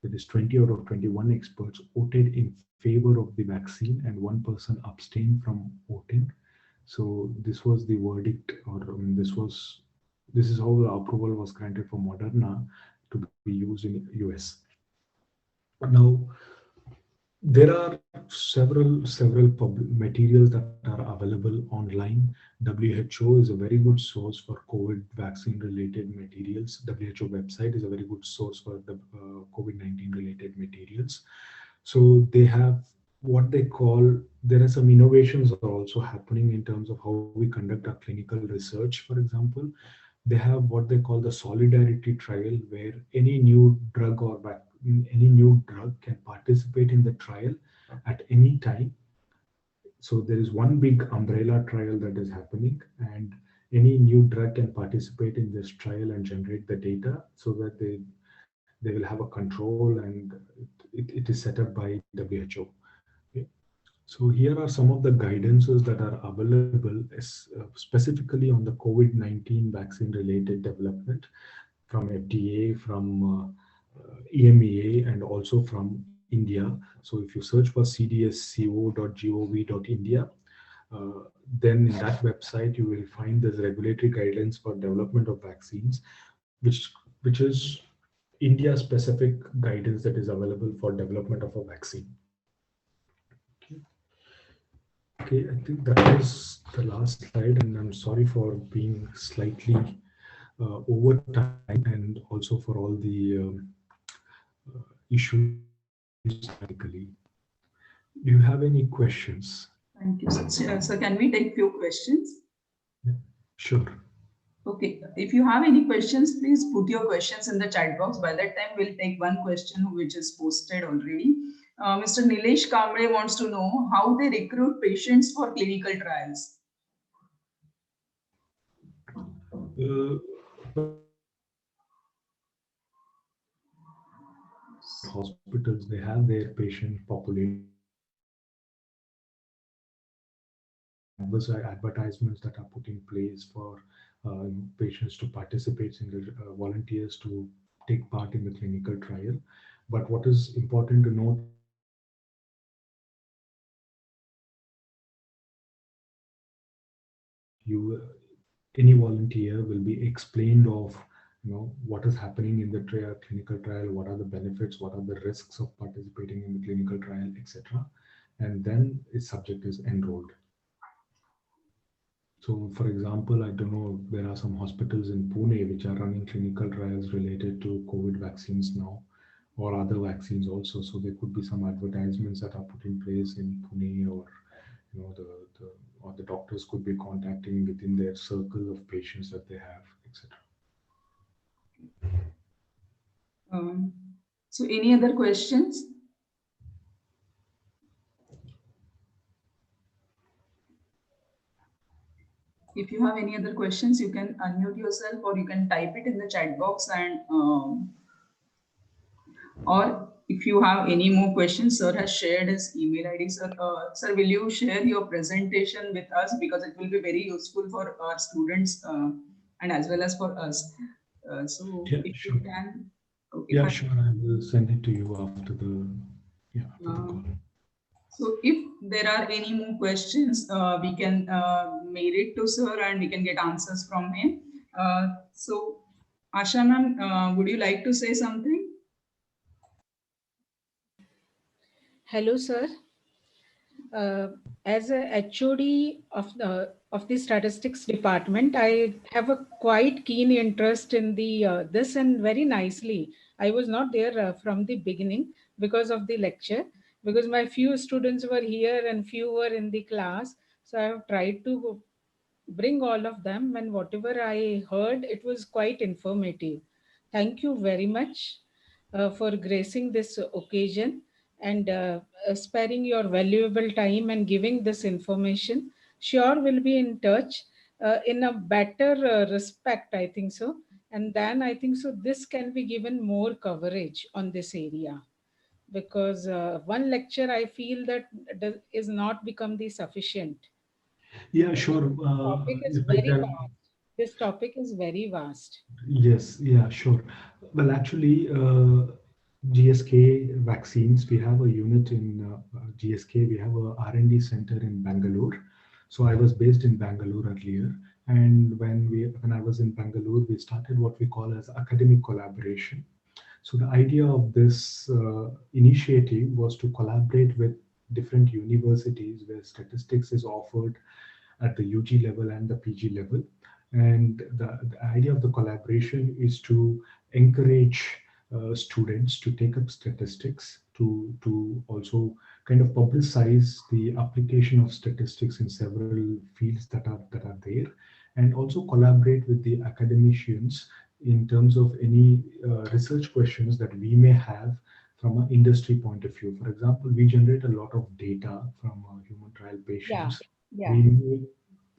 that is 20 out of 21 experts, voted in favor of the vaccine, and 1% abstained from voting. So this was the verdict, or this is how the approval was granted for Moderna to be used in US. Now, there are several materials that are available online. WHO is a very good source for COVID vaccine related materials. WHO website is a very good source for the COVID-19 related materials. So they have what they call, there are some innovations are also happening in terms of how we conduct our clinical research. For example, they have what they call the solidarity trial, where any new drug can participate in the trial at any time. So there is one big umbrella trial that is happening, and any new drug can participate in this trial and generate the data so that they will have a control, and it is set up by WHO. Okay. So here are some of the guidances that are available specifically on the COVID-19 vaccine related development from FDA, from EMEA, and also from India. So if you search for cdsco.gov.india, then in that website you will find this regulatory guidelines for development of vaccines, which is India specific guidance that is available for development of a vaccine. Okay, I think that was the last slide, and I'm sorry for being slightly over time, and also for all the issues technically. Do you have any questions? Thank you, sir. So can we take few questions? Sure. Okay, if you have any questions, please put your questions in the chat box. By that time, we'll take one question which is posted already. Mr. Nilesh Kamble wants to know how they recruit patients for clinical trials. Hospitals, they have their patient population. Advertisements that are put in place for patients to participate in the volunteers to take part in the clinical trial. But what is important to note, any volunteer will be explained of what is happening in the clinical trial, what are the benefits, what are the risks of participating in the clinical trial, etc. And then its subject is enrolled. So, for example, I don't know, there are some hospitals in Pune which are running clinical trials related to COVID vaccines now, or other vaccines also. So there could be some advertisements that are put in place in Pune, or the doctors could be contacting within their circle of patients that they have, etc. So any other questions? If you have any other questions, you can unmute yourself, or you can type it in the chat box, and or if you have any more questions, sir has shared his email ID. Sir, will you share your presentation with us, because it will be very useful for our students and as well as for us. So yeah, if sure. you can. Okay, yeah, sure. I will send it to you after the call. So if there are any more questions, we can mail it to sir and we can get answers from him. So Asha ma'am, would you like to say something? Hello, sir. As a HOD of the statistics department, I have a quite keen interest in the this, and very nicely. I was not there from the beginning because of the lecture, because my few students were here and few were in the class. So I have tried to bring all of them, and whatever I heard, it was quite informative. Thank you very much for gracing this occasion, and sparing your valuable time and giving this information. Sure, we'll be in touch in a better respect, I think so. And then I think so, this can be given more coverage on this area, because one lecture I feel that is not become the sufficient. Yeah, sure. Topic is If I very can, vast. This topic is very vast. yes, yeah, sure. Well, actually, GSK vaccines, we have a unit in GSK. We have a R&D center in Bangalore. So I was based in Bangalore earlier, and when I was in Bangalore, we started what we call as academic collaboration. So the idea of this initiative was to collaborate with different universities where statistics is offered at the UG level and the PG level. And the idea of the collaboration is to encourage students to take up statistics, to also kind of publicize the application of statistics in several fields that are there, and also collaborate with the academicians in terms of any research questions that we may have from an industry point of view. For example, we generate a lot of data from human trial Yeah, patients. yeah. We may,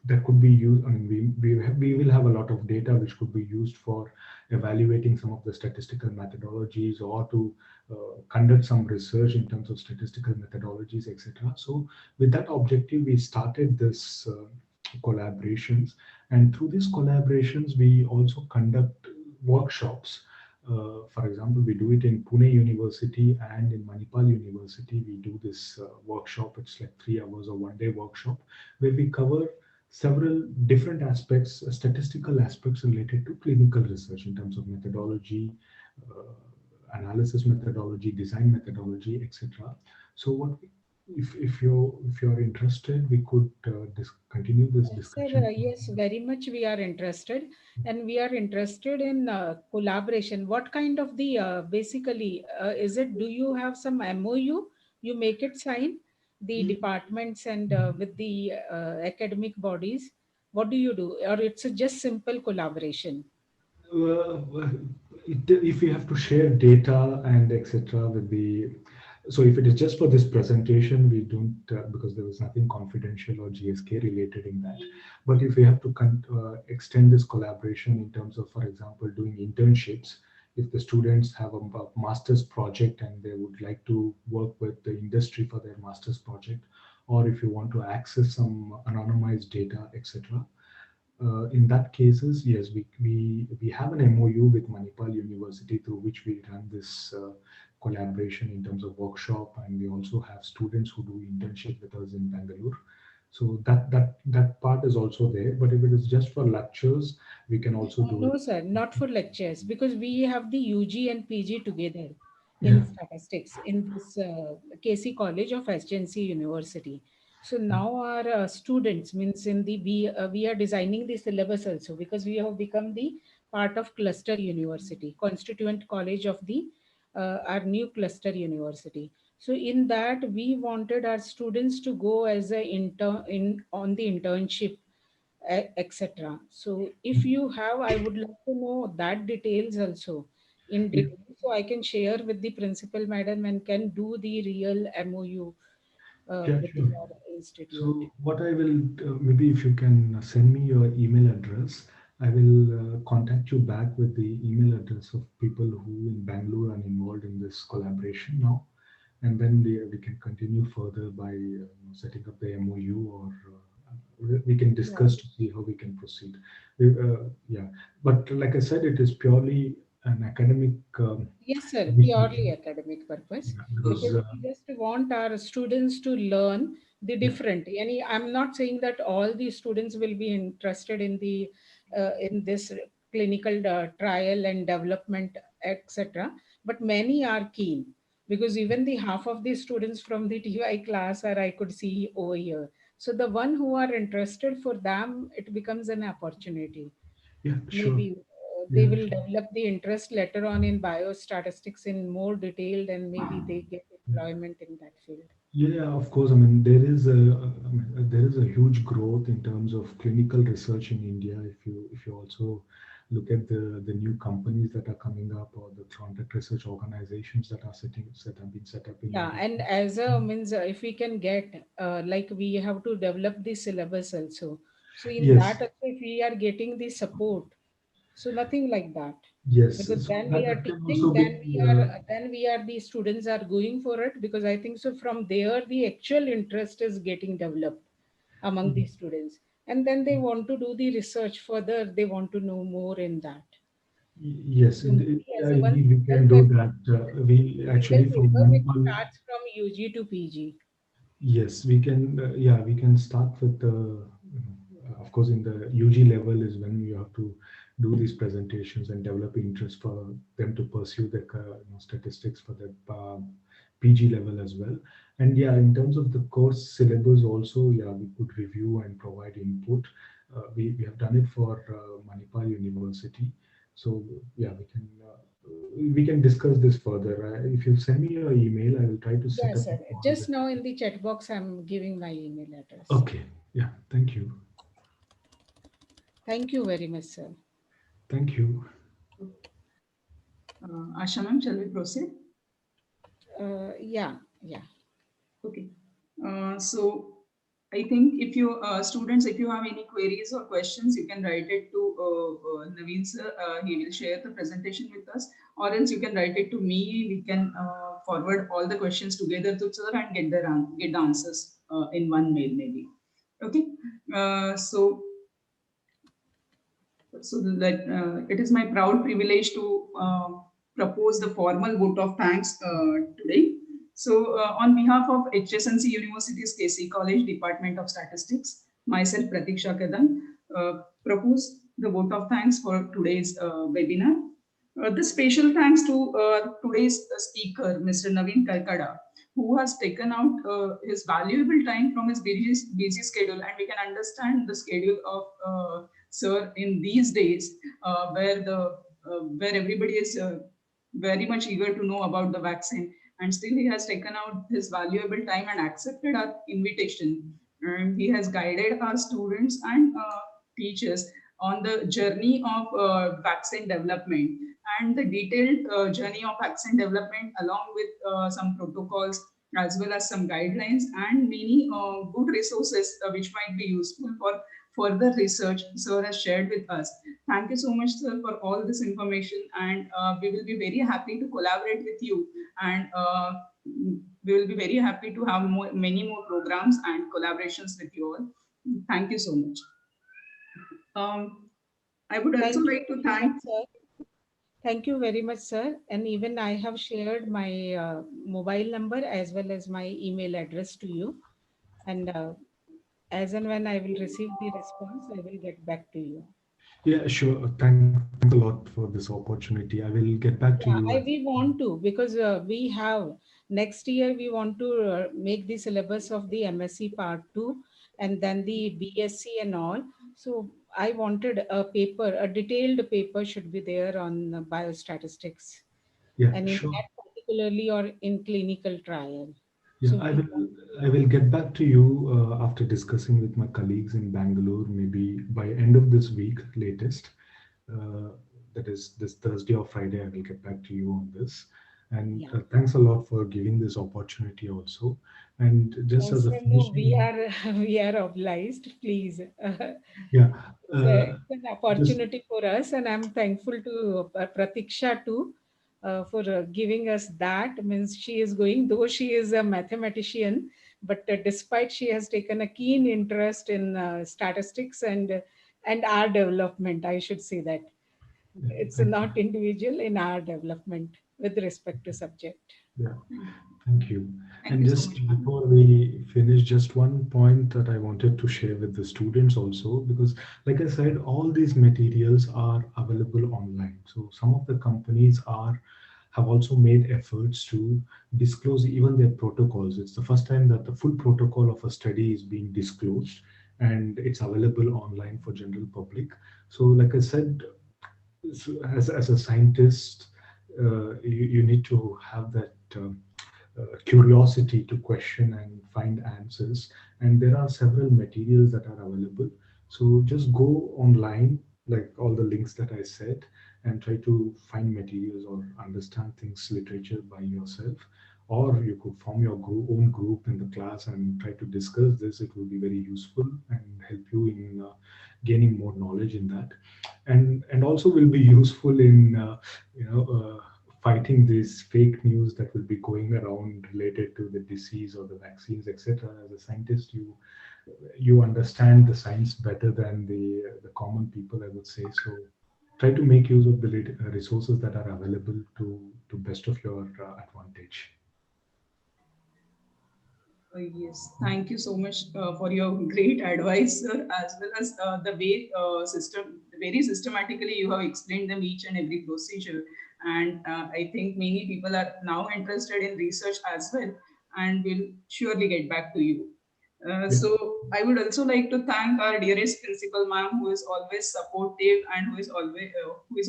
that could be used. I mean, we will have a lot of data which could be used for evaluating some of the statistical methodologies, or to conduct some research in terms of statistical methodologies, etc. So, with that objective, we started this collaborations, and through these collaborations, we also conduct workshops. For example, we do it in Pune University and in Manipal University. We do this workshop. It's like 3 hours or one day workshop where we cover several different aspects, statistical aspects related to clinical research in terms of methodology, uh, analysis methodology, design methodology, etc. So, what if you're interested, we could continue this Sir, discussion. yes, very much we are interested, and we are interested in collaboration. What kind of the basically is it? Do you have some MOU? You make it sign the departments and with the academic bodies. What do you do? Or it's a just simple collaboration? uh, if we have to share data and etc. with the, so if it is just for this presentation, we don't, because there was nothing confidential or GSK related in that. But if we have to extend this collaboration in terms of, for example, doing internships, if the students have a master's project and they would like to work with the industry for their master's project, or if you want to access some anonymized data, etc. In that cases, yes, we have an MOU with Manipal University through which we run this collaboration in terms of workshop, and we also have students who do internship with us in Bangalore. So that part is also there. But if it is just for lectures, we can also do it. No, sir, not for lectures, because we have the UG and PG together Yeah, in statistics in this KC College of SGNC University. So now our students means in the we are designing the syllabus also, because we have become the part of cluster university, constituent college of the our new cluster university. So in that we wanted our students to go as a intern in on the internship, etc. So if you have, I would love to know that details also in yeah, detail, so I can share with the principal madam and can do the real MOU yeah, with sure. your institute. So what I will, maybe if you can send me your email address, I will contact you back with the email address of people who in Bangalore are involved in this collaboration now, and then we can continue further by setting up the MOU, or we can Yeah. discuss to see how we can proceed. Yeah, but like I said, it is purely an academic Yes, sir, purely initiative, academic purpose, because because we just want our students to learn the yeah, different. I'm not saying that all the students will be interested in the in this clinical trial and development, etc. But many are keen, because even the half of the students from the TY class are I could see over here. So the one who are interested, for them, it becomes an opportunity. yeah, sure, Maybe they yeah, will sure. develop the interest later on in biostatistics in more detailed, and maybe they get employment in that field. Yeah, of course. I mean, there is a huge growth in terms of clinical research in India. If you also look at the new companies that are coming up, or the contract research organizations that have been set up in Yeah, India. and as a means, if we can get like we have to develop the syllabus also. So in Yes, that also, if we are getting the support, so nothing like that. yes. Because So then we are that can teaching, also be. then we are the students are going for it, because I think so from there the actual interest is getting developed among the students, and then they want to do the research further, they want to know more in that. Yes, So maybe yeah, as a one indeed, we single can do paper, that. We single actually from paper which Manipal. starts from UG to PG. Yes, we can. Yeah, we can start with the. Of course, in the UG level is when you have to do these presentations and develop interest for them to pursue the statistics for the PG level as well. And yeah, in terms of the course syllabus also, yeah, we could review and provide input. We have done it for Manipal University, so yeah, we can. we can discuss this further. If you send me your email, I will try to set Yes, up a sir. call Just with. now in the chat box, I'm giving my email address. Okay. Yeah. Thank you. Thank you very much, sir. Thank you. Asha ma'am, shall we proceed? Yeah, yeah. Okay. So I think if you students, if you have any queries or questions, you can write it to Naveen sir. He will share the presentation with us, or else you can write it to me. We can forward all the questions together to sir and get the answers in one mail maybe. Okay. So it is my proud privilege to propose the formal vote of thanks today. So, on behalf of HSNC University's KC College Department of Statistics, myself Pratiksha Kadam, propose the vote of thanks for today's webinar. The special thanks to today's speaker, Mr. Naveen Kalkada, who has taken out his valuable time from his busy schedule, and we can understand the schedule of sir in these days, where everybody is very much eager to know about the vaccine, and still he has taken out his valuable time and accepted our invitation, and he has guided our students and teachers on the journey of vaccine development and the detailed journey of vaccine development, along with some protocols as well as some guidelines and many good resources which might be useful for further research sir has shared with us. Thank you so much, sir, for all this information, and we will be very happy to collaborate with you, and we will be very happy to have many more programs and collaborations with you all. Thank you so much. I would also Thank you like to very much, thank. sir. Thank you very much, sir. And even I have shared my mobile number as well as my email address to you. And as and when I will receive the response, I will get back to you. Yeah, sure. Thanks a lot for this opportunity. I will get back to Yeah, you. we want to, because we have next year we want to make the syllabus of the MSc part 2 and then the BSc and all. So I wanted a paper, a detailed paper should be there on biostatistics, Yeah, and in sure. that particularly or in clinical trial. Yeah, So I we will. want, I will get back to you after discussing with my colleagues in Bangalore, maybe by end of this week, latest. Uh, that is this Thursday or Friday. I will get back to you on this. And yeah. thanks a lot for giving this opportunity also. And just as a So no, we finishing, are we are obliged, please. yeah, It's an just opportunity for us, and I'm thankful to Pratiksha too for giving us that. Means she is going, though she is a mathematician, but despite she has taken a keen interest in statistics and our development, I should say that yeah, it's thank you. not individual in our development with respect to subject. Yeah. Thank you. Thank And you so much, just ma'am. before we finish, just one point that I wanted to share with the students also, because like I said, all these materials are available online. So some of the companies have also made efforts to disclose even their protocols. It's the first time that the full protocol of a study is being disclosed and it's available online for general public. So like I said, so as a scientist, you need to have that curiosity to question and find answers. And there are several materials that are available. So just go online, like all the links that I said, and try to find materials or understand things, literature by yourself. Or you could form your own group in the class and try to discuss this. It will be very useful and help you in gaining more knowledge in that, and also will be useful in fighting this fake news that will be going around related to the disease or the vaccines, etc. As a scientist, you understand the science better than the common people, I would say. So try to make use of the resources that are available to best of your advantage. Yes, thank you so much for your great advice, sir, as well as the way very systematically you have explained them each and every procedure. And I think many people are now interested in research as well, and will surely get back to you. So I would also like to thank our dearest principal ma'am, who is always supportive and who is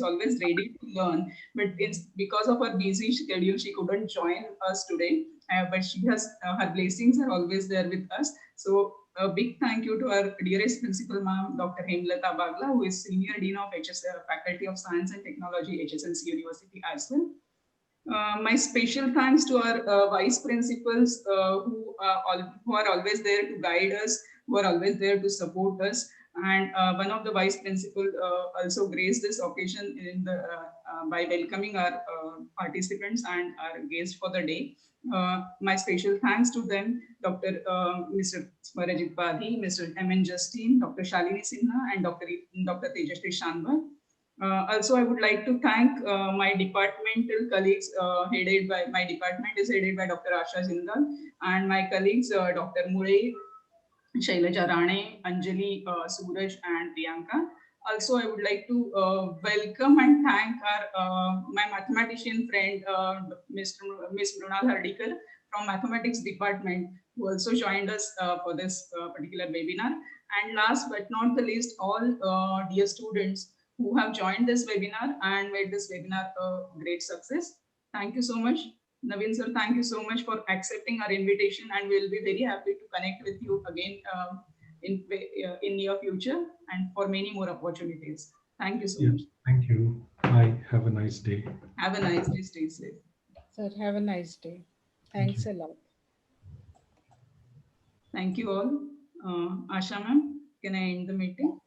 always ready to learn. But because of her busy schedule, she couldn't join us today. But she has her blessings are always there with us. So a big thank you to our dearest principal ma'am, Dr. Hemlata Bagla, who is Senior Dean of Faculty of Science and Technology, HSNC University as well. My special thanks to our vice principals who are always there to guide us, who are always there to support us. And one of the vice principal also graced this occasion by welcoming our participants and our guests for the day. My special thanks to them, Mr. Smarajit Badhi, Mr. M.N. Justine, Dr. Shalini Sinha, and Dr. Tejasri Shanbhag. Also, I would like to thank my departmental colleagues my department is headed by Dr. Asha Jindal, and my colleagues Dr. Murray, Shailaja Rane, Anjali, Suraj, and Priyanka. Also, I would like to welcome and thank my mathematician friend, Miss Mrunal Hardikar from Mathematics Department, who also joined us for this particular webinar. And last but not the least, all dear students who have joined this webinar and made this webinar a great success. Thank you so much. Naveen sir, thank you so much for accepting our invitation, and we'll be very happy to connect with you again in near future and for many more opportunities. Thank you so much. Thank you. Bye. Have a nice day. Have a nice day. Stay safe. Sir, have a nice day. Thank Thanks you. a lot. Thank you all. Asha ma'am, can I end the meeting?